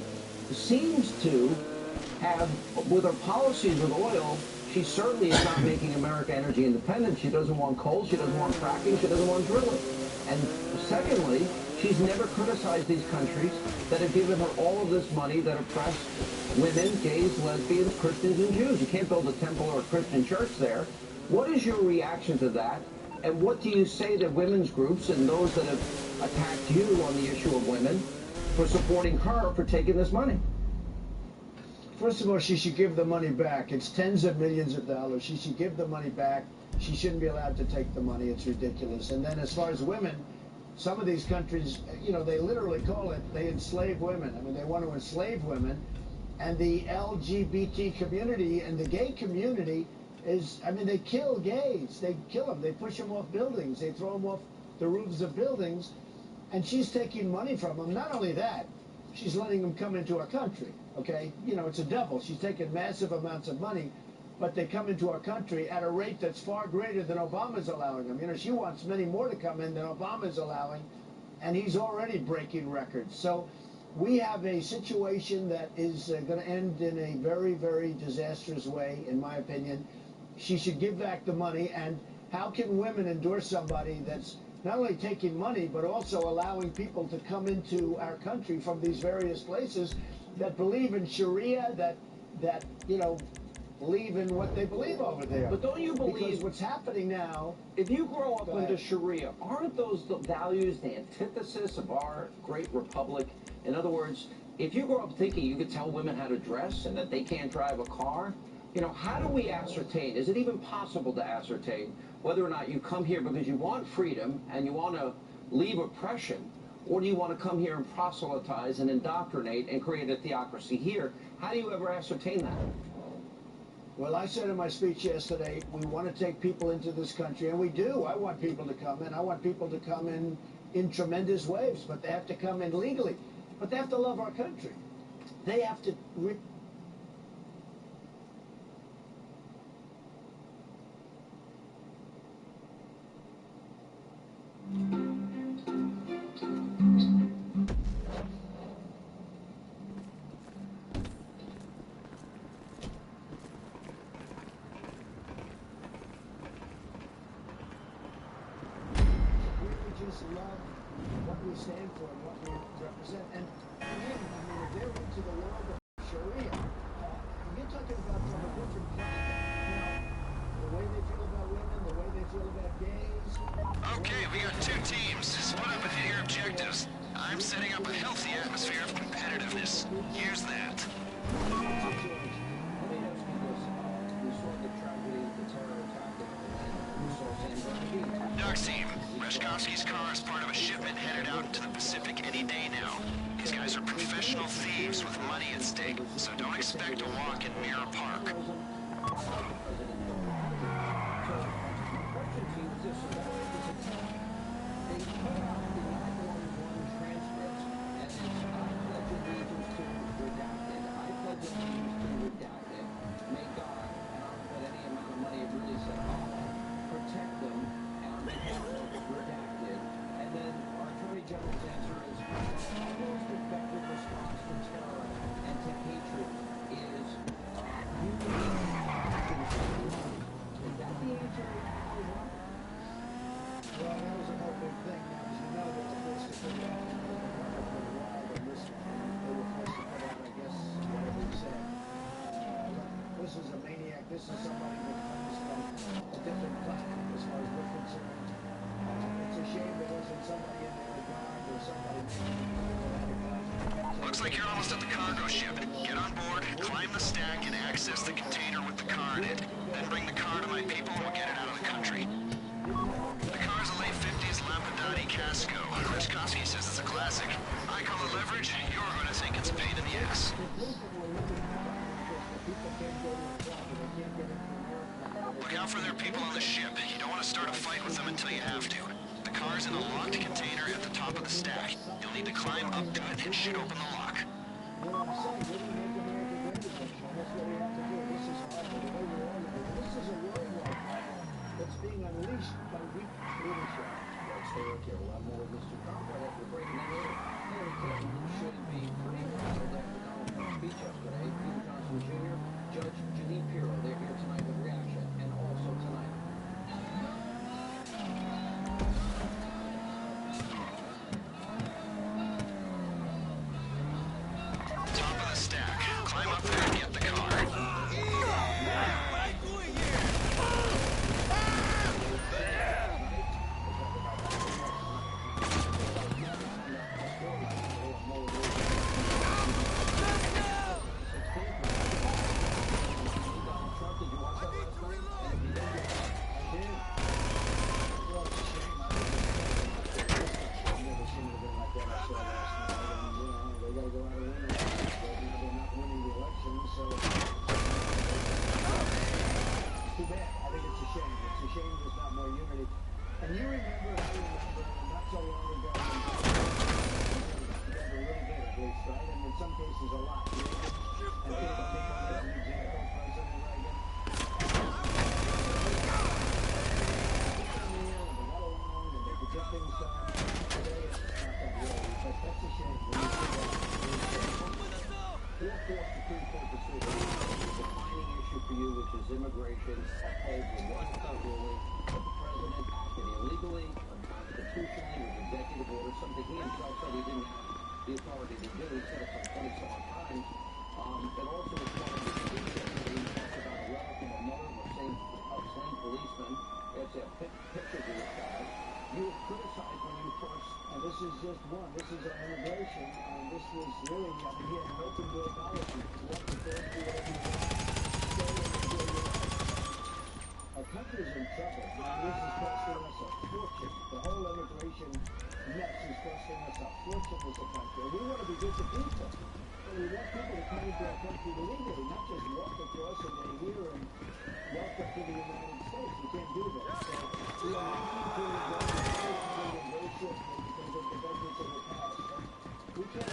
seems to have, with her policies with oil, she certainly is not making America energy independent. She doesn't want coal, she doesn't want fracking, she doesn't want drilling. And secondly, she's never criticized these countries that have given her all of this money that oppress women, gays, lesbians, Christians, and Jews. You can't build a temple or a Christian church there. What is your reaction to that? And what do you say to women's groups and those that have attacked you on the issue of women for supporting her for taking this money? First of all, she should give the money back. It's tens of millions of dollars. She should give the money back. She shouldn't be allowed to take the money. It's ridiculous. And then as far as women, some of these countries, you know, they literally call it, they enslave women. I mean, they want to enslave women. And the LGBT community and the gay community is, I mean, they kill gays. They kill them. They push them off buildings. They throw them off the roofs of buildings. And she's taking money from them. Not only that, she's letting them come into our country. Okay, you know, it's a double. She's taking massive amounts of money, but they come into our country at a rate that's far greater than Obama's allowing them. You know, she wants many more to come in than Obama's allowing, and he's already breaking records. So we have a situation that is going to end in a very, very disastrous way, in my opinion. She should give back the money, and how can women endorse somebody that's not only taking money, but also allowing people to come into our country from these various places that believe in Sharia, that you know, believe in what they believe over there. But don't you believe... Because what's happening now... If you grow up under Sharia, aren't those the values the antithesis of our great republic? In other words, if you grow up thinking you could tell women how to dress and that they can't drive a car, you know, how do we ascertain, is it even possible to ascertain whether or not you come here because you want freedom and you want to leave oppression, or do you want to come here and proselytize and indoctrinate and create a theocracy here? How do you ever ascertain that? Well, I said in my speech yesterday, we want to take people into this country, and we do. I want people to come in. I want people to come in tremendous waves, but they have to come in legally. But they have to love our country. They have to... love what we stand for and what we represent. And again, I mean, if they're into the world of Sharia, you're talking about from a different planet. Now, the way they feel about women, the way they feel about gays. Okay, we got two teams. Split up and hit your objectives. I'm setting up a healthy atmosphere of competitiveness. Here's that. Docs team, Reshkovsky's car is part of a shipment headed out into the Pacific any day now. These guys are professional thieves with money at stake, so don't expect a walk in Mirror Park. General's answer is our most effective response to terror and to hatred is this is somebody that comes from a different platform as far as we're concerned. It's a shame there wasn't somebody in there with guards or somebody. Looks like you're almost at the cargo ship. Get on board, climb the stack, and access the container with the car in it. Then bring the car to my people and we'll get it out of the country. The car's a late 50s Lampadati Casco. Reshkovsky says it's a classic. I call it leverage. You're going to think it's a pain in the ass. Look out for their people on the ship. You don't want to start a fight with them until you have to. The car's in a locked container at the top of the stack. You'll need to climb up to it and shoot open the lock. This is a worldwide problem that's being unleashed by weak leadership. Let's stay right here. We'll have more with Mr. Trump right after the break. And then Hillary Clinton should be pretty rattled after Donald Trump's speech yesterday. Peter Johnson Jr., Judge Jeanine Pirro, they're here tonight with reaction. And also tonight. Top of the stack. Climb up there and get the car. And you remember, I remember, not so long ago, a little bit at least, right? And in some cases a lot. And take as an example, President Reagan. They got along and they could get things done. Today it's not that way, but that's a shame. We'll force Supreme Court decision. The defining issue for you, which is immigration, upholds the Washington ruling that the president acted illegally, unconstitutionally, with executive order, something he himself said he didn't have the authority to do. He said it some 20-some times. It also was part of the speech yesterday. He talked about a letter from a mother of a slain policeman. It's a pictures of this guy. You have criticized when you first, and this is just one, this is on immigration, and this was really, I mean, he had an open door policy. What the first do whatever you want, stay and enjoy your life. Our country's in trouble. This is costing us a fortune. The whole immigration mess is costing us a fortune as a country. And we want to be good to people. And we want people to come into our country legally, not just walk across and they're here and welcome to the United States. We can't do that. So we are looking to very shortly because of the budgets that were passed. We can't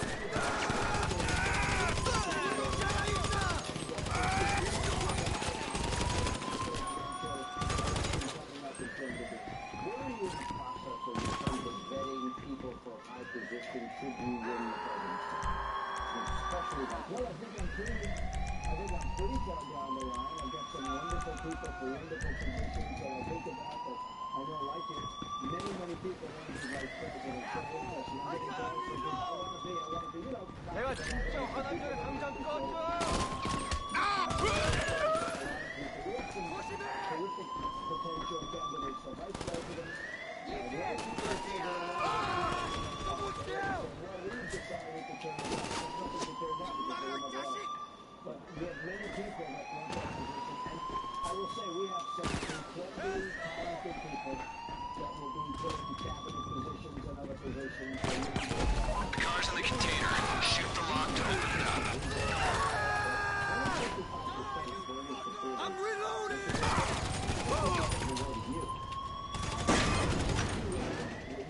Where are you in the process in terms of vetting people for high positions should you win the presidency? Especially like, well, I think I'm pretty far down the line. I've got some wonderful people for wonderful positions that I think about that I know like it. Many people want to be vice president. So yes, I'm getting close to this. I want to be, you know. 내가 진짜 하나 전에 당장 꺼줘! Terrific potential candidates for vice president. We've decided to turn it down. Nothing to turn down because they never are. But we have many people that want that position. And I will say we have some incredibly talented people that will be put in cabinet positions and other positions. The car's in the container. Shoot the lock to open it up. I'm reloading!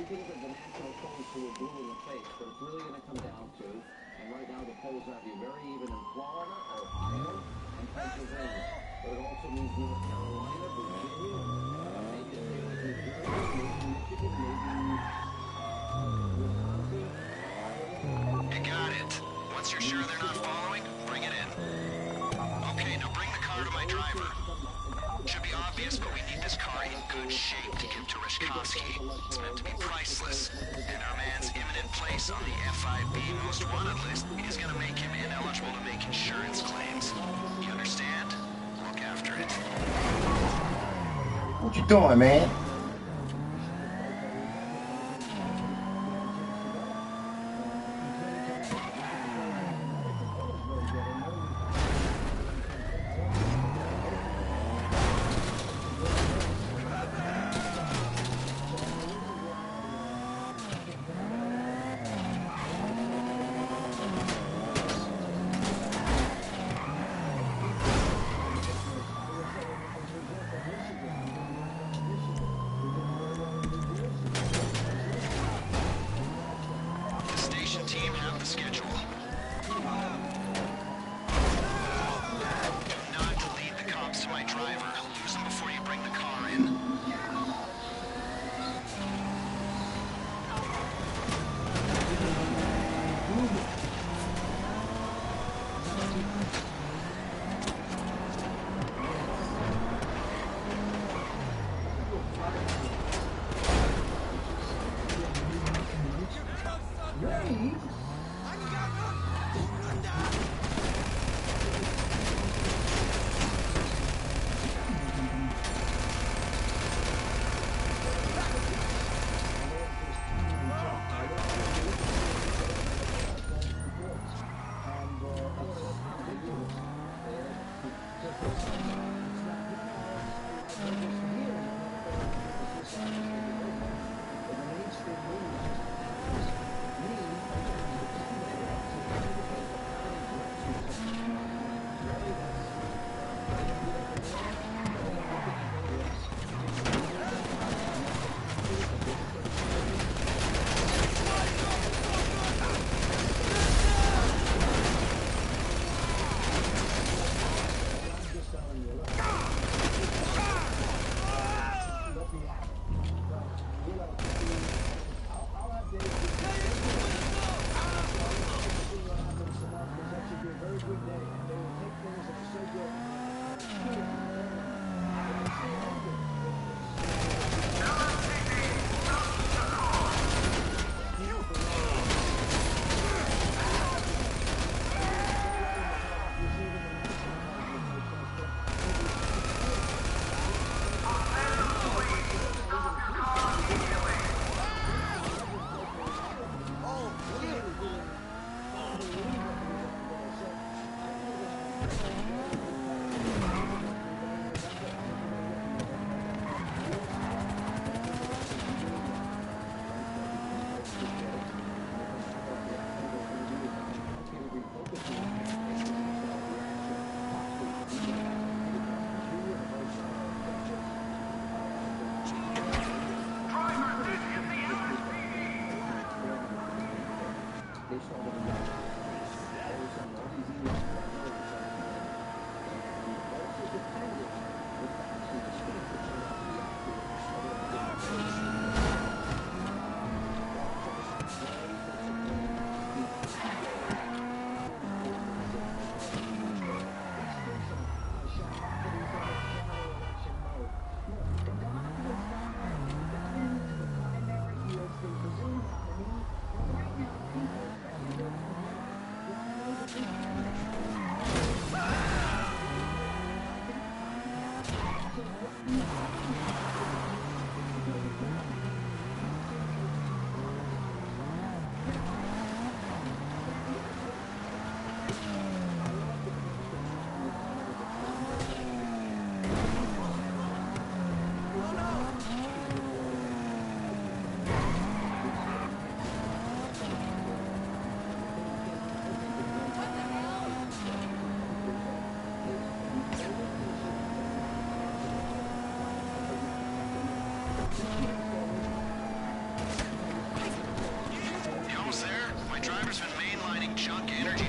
You can look at the national polls who are blue in the face, but it's really going to come down to, and right now the polls have you very even in Florida, Ohio, and Pennsylvania. But it also means North Carolina, Virginia, maybe a state like New Jersey, maybe Michigan, maybe Wisconsin. You got it. Once you're sure they're not following, bring it in. Okay, now bring the car to my driver. Should be obvious, but we need this car in good shape to get to Reshkovsky. It's meant to be priceless, and our man's imminent place on the FIB most wanted list is going to make him ineligible to make insurance claims. You understand? Look after it. it. What you doing, man? Station team have the schedule. Do not lead the cops to my driver. Lose them before you bring the car in.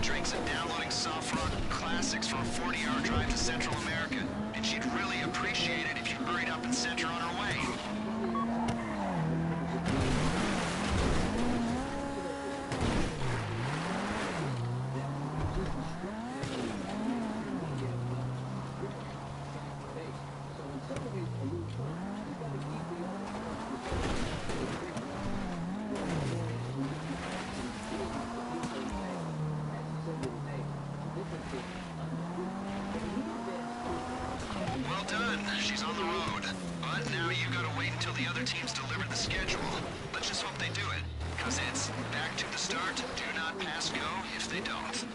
drinks and downloading soft rock classics for a 40-hour drive to Central America. And she'd really appreciate it if you hurried up and sent her on her way. teams delivered the schedule. Let's just hope they do it, because it's back to the start, do not pass go if they don't.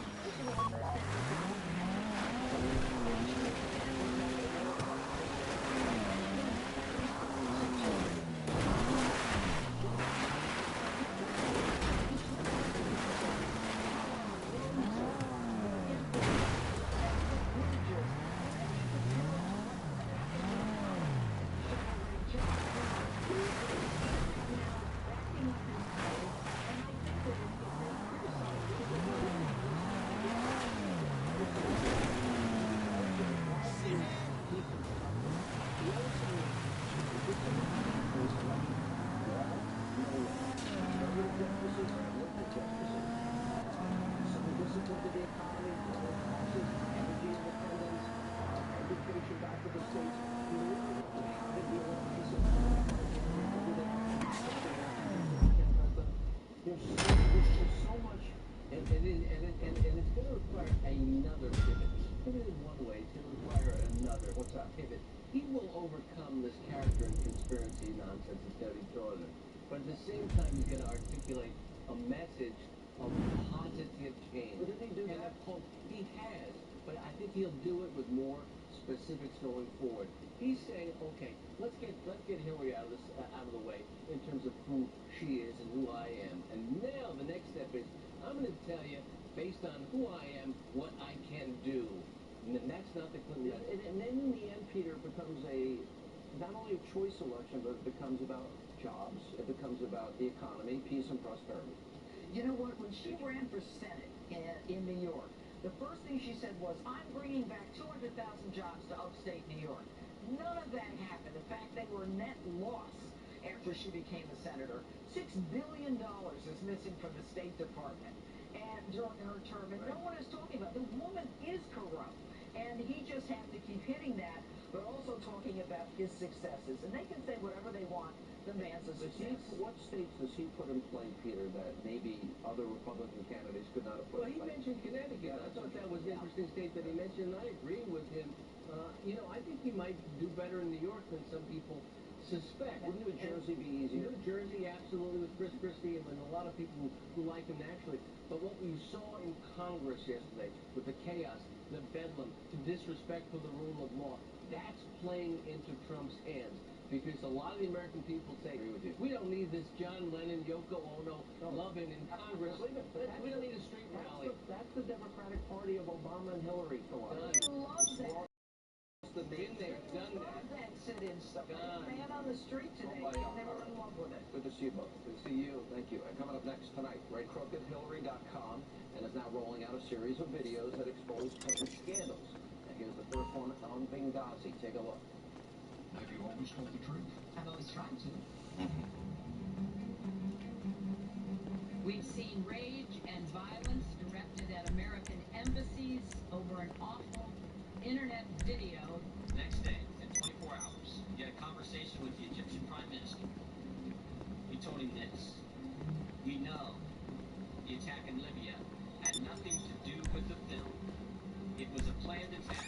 There's so much, and it's going to require another pivot. Pivot in one way, it's going to require another. What's that pivot? He will overcome this character and conspiracy nonsense that's going to be thrown in. But at the same time, he's going to articulate a message of positive change. But did he do that? He has, but I think he'll do it with more specifics going forward. He's saying, okay, let's get Hillary out of the way in terms of who she is and who I am. And now the next step is I'm going to tell you, based on who I am, what I can do. And that's not the Clinton. And then in the end, Peter, it becomes not only a choice election, but it becomes about jobs. It becomes about the economy, peace and prosperity. You know what? When she ran for Senate in New York, the first thing she said was, I'm bringing back 200,000 jobs to upstate New York. None of that happened. In fact, they were net loss after she became a senator. $6 billion is missing from the State Department and during her term. And no one is talking about it. The woman is corrupt. And he just has to keep hitting that, but also talking about his successes. And they can say whatever they want. The man's a success. What states does he put in play, Peter, that maybe other Republican candidates could not have put in play? Well, he mentioned Connecticut. I thought that was an interesting state that he mentioned, and I agree with him. I think he might do better in New York than some people suspect. Wouldn't New Jersey be easier? New Jersey, absolutely, with Chris Christie, and a lot of people who like him naturally. But what we saw in Congress yesterday with the chaos, the bedlam, the disrespect for the rule of law, that's playing into Trump's hands. Because a lot of the American people say, we don't need this John Lennon, Yoko Ono loving in Congress. We don't need a street rally. That's the Democratic Party of Obama and Hillary. He loves that. Been there, done that. Love that sit-in stuff. Man on the street today, they were in love with it. Good to see you both. Good to see you. Thank you. And coming up next tonight, RayCrookedHillary.com, and is now rolling out a series of videos that expose Clinton scandals. And here's the first one on Benghazi. Take a look. Have you always told the truth? I've always tried to. We've seen rage and violence directed at American embassies over an awful internet video. Next day, in 24 hours, you had a conversation with the Egyptian Prime Minister. You told him this. We know the attack in Libya had nothing to do with the film. It was a planned attack.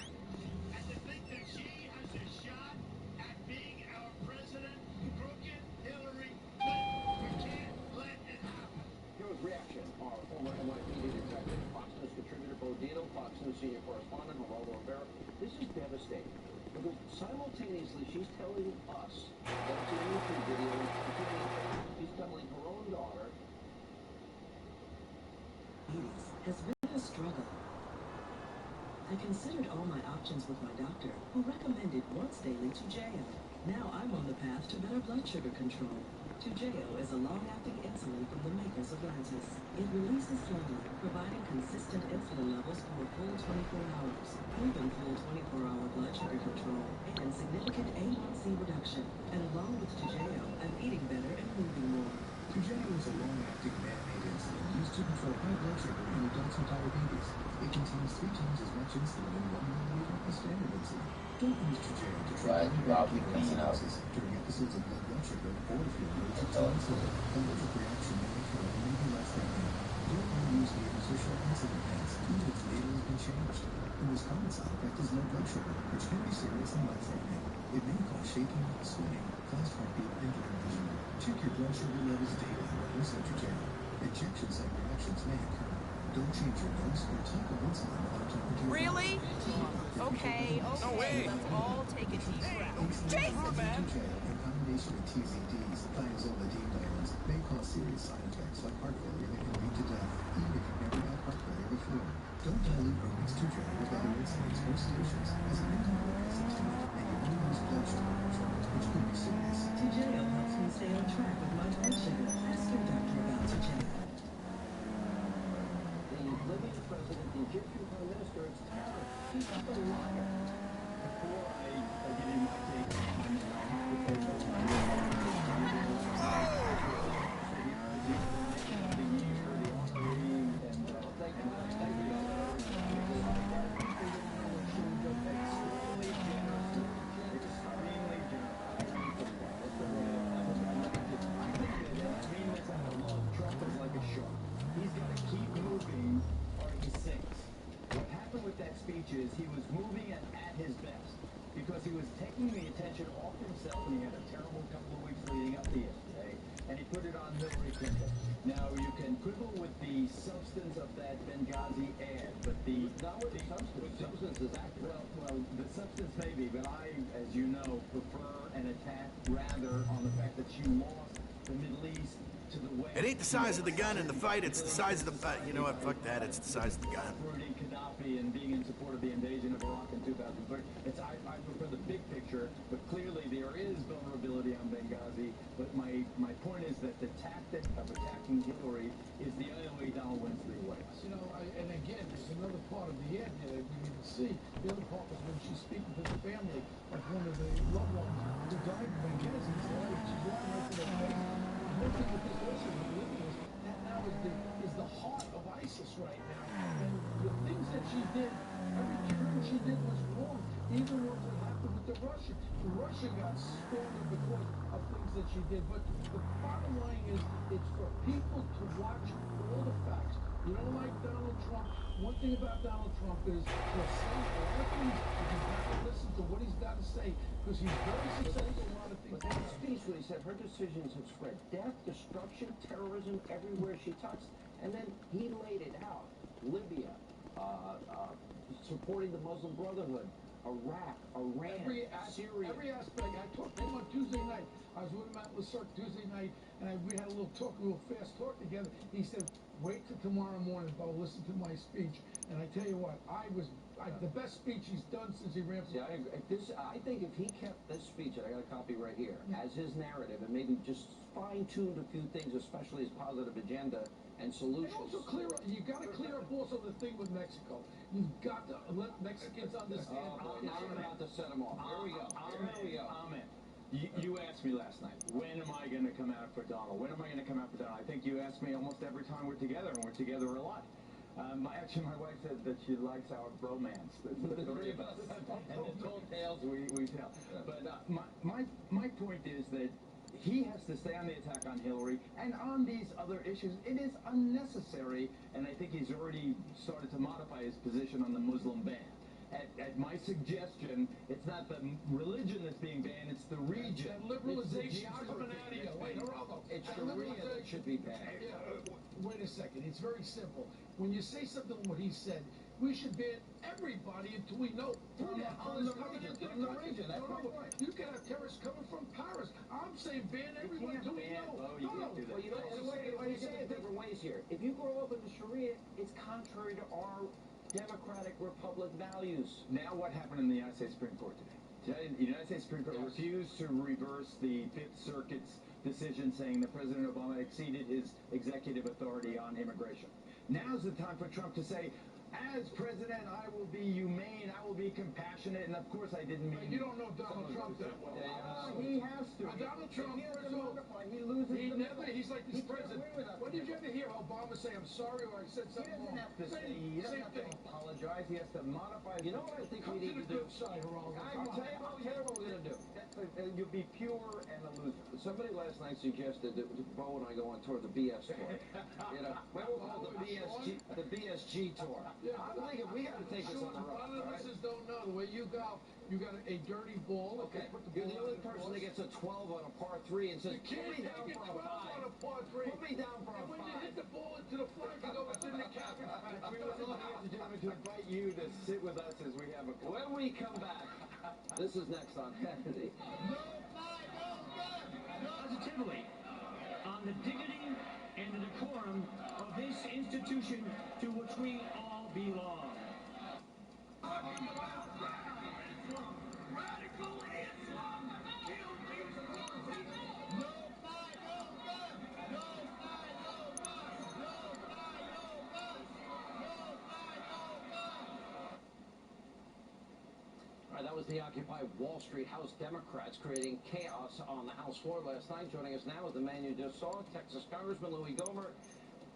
And to think that she has a shot at being our president, crooked Hillary Clinton, we can't let it happen. Here was reaction. Our former NYPD detective, Fox News contributor Bo Dino, Fox News senior correspondent Geraldo Rivera. This is devastating because simultaneously she's telling us that it's a YouTube video. She's telling her own daughter. Has been a struggle. I considered all my options with my doctor, who recommended once daily Toujeo. Now I'm on the path to better blood sugar control. Toujeo is a long-acting insulin from the makers of Lantus. It releases slowly, providing consistent insulin levels for a full 24 hours, proven full 24-hour blood sugar control, and significant A1C reduction. And along with Toujeo, I'm eating better and moving more. Toujeo is a long-acting man-made insulin used to control high blood sugar in adults and diabetes. It contains 3 times as much insulin in 1 milliliter as standard insulin. Don't use Toujeo to treat during episodes of low blood sugar or if you're allergic to insulin. Allergic reaction may occur and may be life-threatening. Don't use needles or short insulin pens due to its label has been changed. The most common side effect is low blood sugar, which can be serious and life-threatening. It may cause shaking, sweating, fast heartbeat, and blurred vision. Check your blood sugar levels daily with Lucentra Gel. Injection site reactions may occur. Don't change your dose or type of insulin without talking to your Really? doctor. Okay, No way. let's all take a deep breath. Jason! Gel in combination with TZDs, thiazolidine diodes, may cause serious side effects like heart failure that can lead to death, even if you've never had heart failure before. Don't dilute or mix Tujel with other insulins or stations, as it may compromise the tube, and you may lose blood sugar control, which could be serious. Tujel helps me stay on track with my blood sugar. Ask your doctor about Tujel. The Libyan president, the Egyptian prime minister, it's terror. He's a liar. Before I give you my take on he's got to keep moving or he sinks. What happened with that speech is he was moving at his best because he was taking the attention off himself, and he had a terrible couple of weeks leading up to yesterday, and he put it on Hillary Clinton. Now, you can quibble with the substance of that Benghazi ad, but not with the substance. The substance is accurate. Well, the substance may be, but I, as you know, prefer an attack rather on the fact that she lost the Middle East to the West. It ain't the size of the gun in the fight, it's the size of the... you know what, fuck that, it's the size of the gun. Uprooting Gaddafi and being in support of the invasion of Iraq in 2003. I prefer the big picture, but clearly there is vulnerability on Benghazi. But my point is that the tactic of attacking Hillary is the only way Donald wins the White House. You know, and again, there's another part of the ad there that we didn't see. The other part was when she's speaking to the family of one of the loved ones who died in Benghazi. She's walking right to their face. One thing with this also with Libya is that now is the heart of ISIS right now. And the things that she did, every turn she did was wrong. Even what happened with the Russian. The Russian got stronger because of things that she did. But the bottom line is, it's for people to watch all the facts. You don't like Donald Trump. One thing about Donald Trump is he'll say a lot of things, but you've got to listen to what he's got to say, because he's very successful in a lot of things. But that speech when he said her decisions have spread death, destruction, terrorism everywhere she touched, and then he laid it out. Libya, supporting the Muslim Brotherhood, Iraq, Iran, Syria. Every aspect. I talked to him on Tuesday night. I was with him at Lasert Tuesday night, and we had a little talk, a little fast talk together. He said, wait till tomorrow morning, Bo, listen to my speech. And I tell you what, the best speech he's done since he ran for president. I think if he kept this speech, and I got a copy right here, as his narrative, and maybe just fine-tuned a few things, especially his positive agenda and solutions. And also you got to clear up also the thing with Mexico. You've got to let Mexicans understand. Now you're about to set them off. Here we go. Here we go. Amen. You asked me last night, when am I going to come out for Donald? When am I going to come out for Donald? I think you ask me almost every time we're together, and we're together a lot. Actually, my wife said that she likes our bromance, the three of us, and the tall tales we tell. But my point is that he has to stay on the attack on Hillary, and on these other issues, it is unnecessary, and I think he's already started to modify his position on the Muslim ban. At my suggestion, it's not the religion that's being banned, it's the region. That liberalization coming out of you. Wait, Geraldo. It's Sharia that should be banned. Wait a second. It's very simple. When you say something what he said, we should ban everybody until we know who the hell is coming into the region. That's my point. You can have terrorists coming from Paris. I'm saying ban everybody until we know. Well, you know, say it different ways here. If you grow up in the Sharia, it's contrary to our democratic republic values. Now what happened in the United States Supreme Court today? The United States Supreme Court refused to reverse the Fifth Circuit's decision saying that President Obama exceeded his executive authority on immigration. Now's the time for Trump to say, as president, I will be humane, I will be compassionate, and of course I didn't mean... You don't know Donald Trump that well. He has to. Donald Trump, he loses. He's like this president. When did you ever hear Obama say, I'm sorry, or I said something wrong? He doesn't have to apologize, he has to modify... You know what I think we need to do? I'll tell you what we're going to do. you'll be pure and a loser. Somebody last night suggested that Bo and I go on tour, the BS tour. You know, maybe we'll call it the BSG tour. I'm thinking we got to take this on the road. A lot of listeners don't know the way you golf. You got a dirty ball. Okay, you're the only person that gets a 12 on a par 3 and says, put me down for a 5. On a par 3. Put me down for a 5. And when you hit the ball into the flag, you go within the cabbage patch. We would like, ladies and gentlemen, to invite you to sit with us as we have a... When we come back, this is next on Hannity. Positively on the dignity and the decorum of this institution to which we all belong. Radical Islam! Kill people! No fly, no gun! No fly, no bus! No fly, no bus! No fly, no gun! All right, that was the Occupy Wall Street House Democrats creating chaos on the House floor last night. Joining us now is the man you just saw, Texas Congressman Louis Gohmert.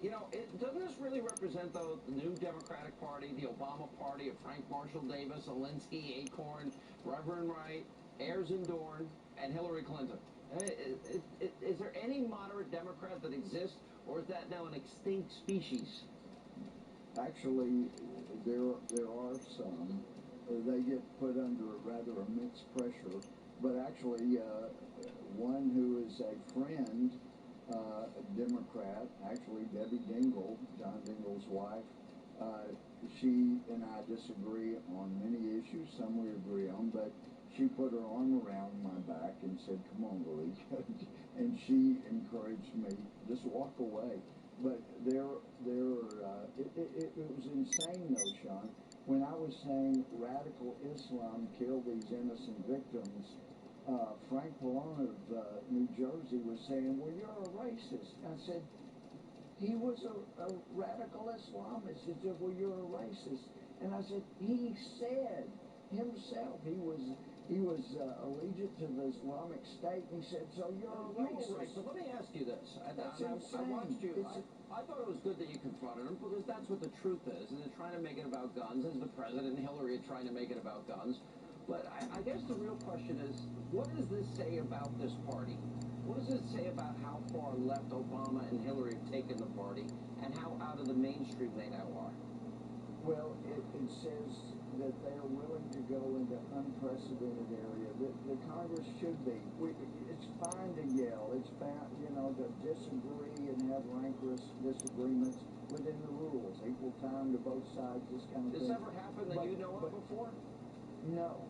You know, doesn't this really represent, though, the new Democratic Party, the Obama Party of Frank Marshall Davis, Alinsky, Acorn, Reverend Wright, Ayers and Dorn, and Hillary Clinton? Is there any moderate Democrat that exists, or is that now an extinct species? Actually, there are some. They get put under rather immense pressure, but actually, one who is a friend, a Democrat, actually Debbie Dingell, John Dingell's wife, she and I disagree on many issues. Some we agree on, but she put her arm around my back and said, "Come on, Louis," and she encouraged me, "Just walk away." But it was insane, though, Sean. When I was saying radical Islam killed these innocent victims, Frank Pallone of New Jersey was saying, "Well, you're a racist." I said, he was a radical Islamist. He said, "Well, you're a racist." And I said, he said himself he was allegiant to the Islamic State. And he said, "So you're a racist." Right, but let me ask you this. That's I insane. watched you. I thought it was good that you confronted him because that's what the truth is. And they're trying to make it about guns, as the president and Hillary are trying to make it about guns. But I guess the real question is, what does this say about this party? What does it say about how far left Obama and Hillary have taken the party and how out of the mainstream they now are? Well, it says that they are willing to go into unprecedented area. The Congress should be. It's fine to yell. It's fine, to disagree and have rancorous disagreements within the rules. Equal time to both sides, this kind of thing. This ever happened that you know of before? No.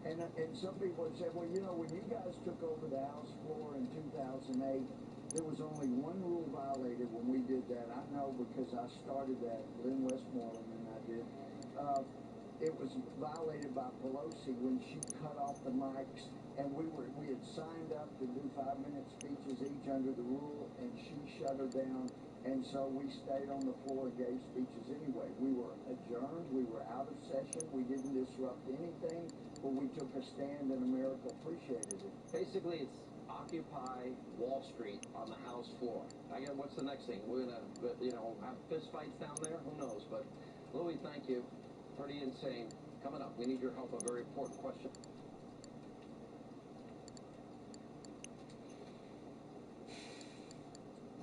And some people have said, well, when you guys took over the House floor in 2008, there was only one rule violated when we did that. I know because I started that, Lynn Westmoreland and I did. It was violated by Pelosi when she cut off the mics, and we had signed up to do 5-minute speeches each under the rule, and she shut her down, and so we stayed on the floor and gave speeches anyway. We were adjourned, we were out of session, we didn't disrupt anything, but we took a stand, and America appreciated it. Basically, it's Occupy Wall Street on the House floor. What's the next thing? We're gonna, have fist fights down there? Who knows? But Louis, thank you. Pretty insane. Coming up, we need your help. A very important question.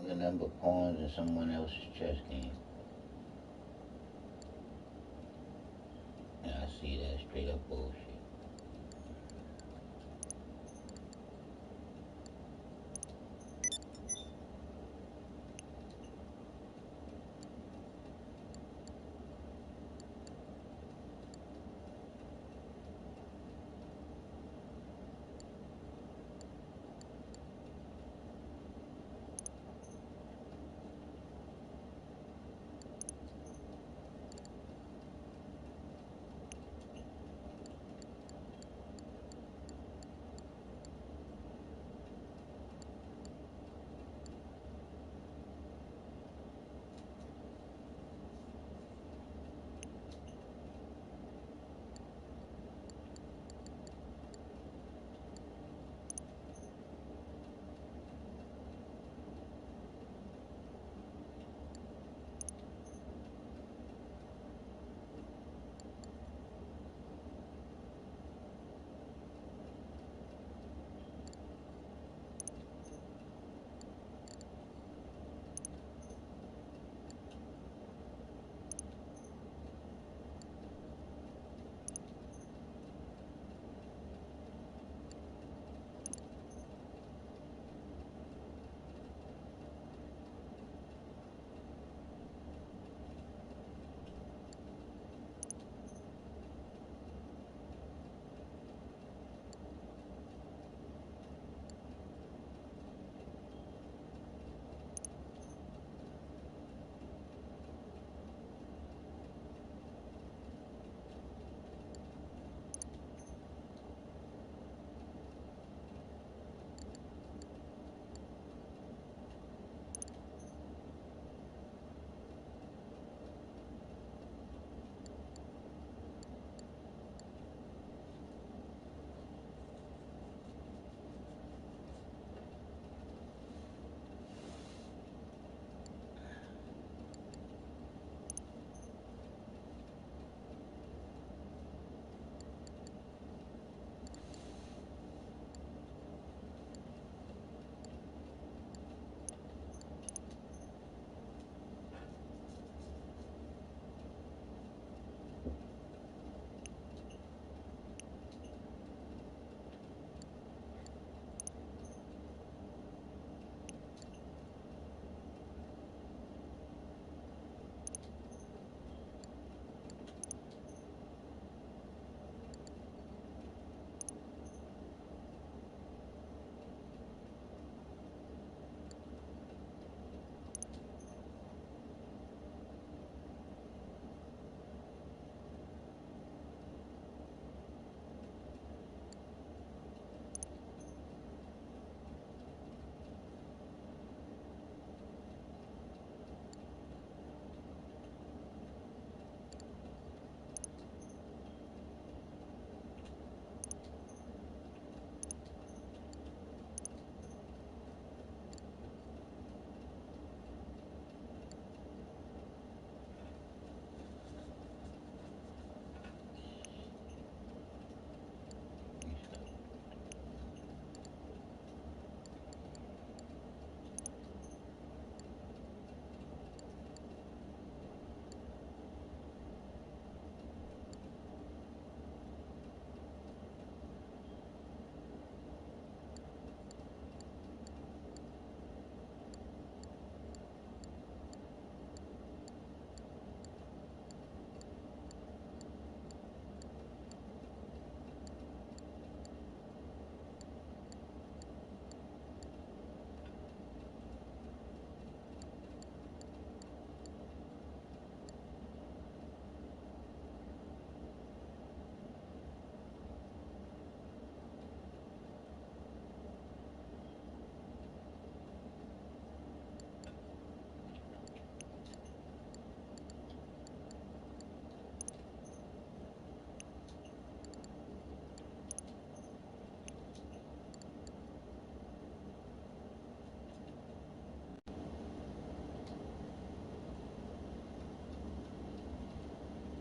The number of pawns in someone else's chess game. And I see that straight up bullshit.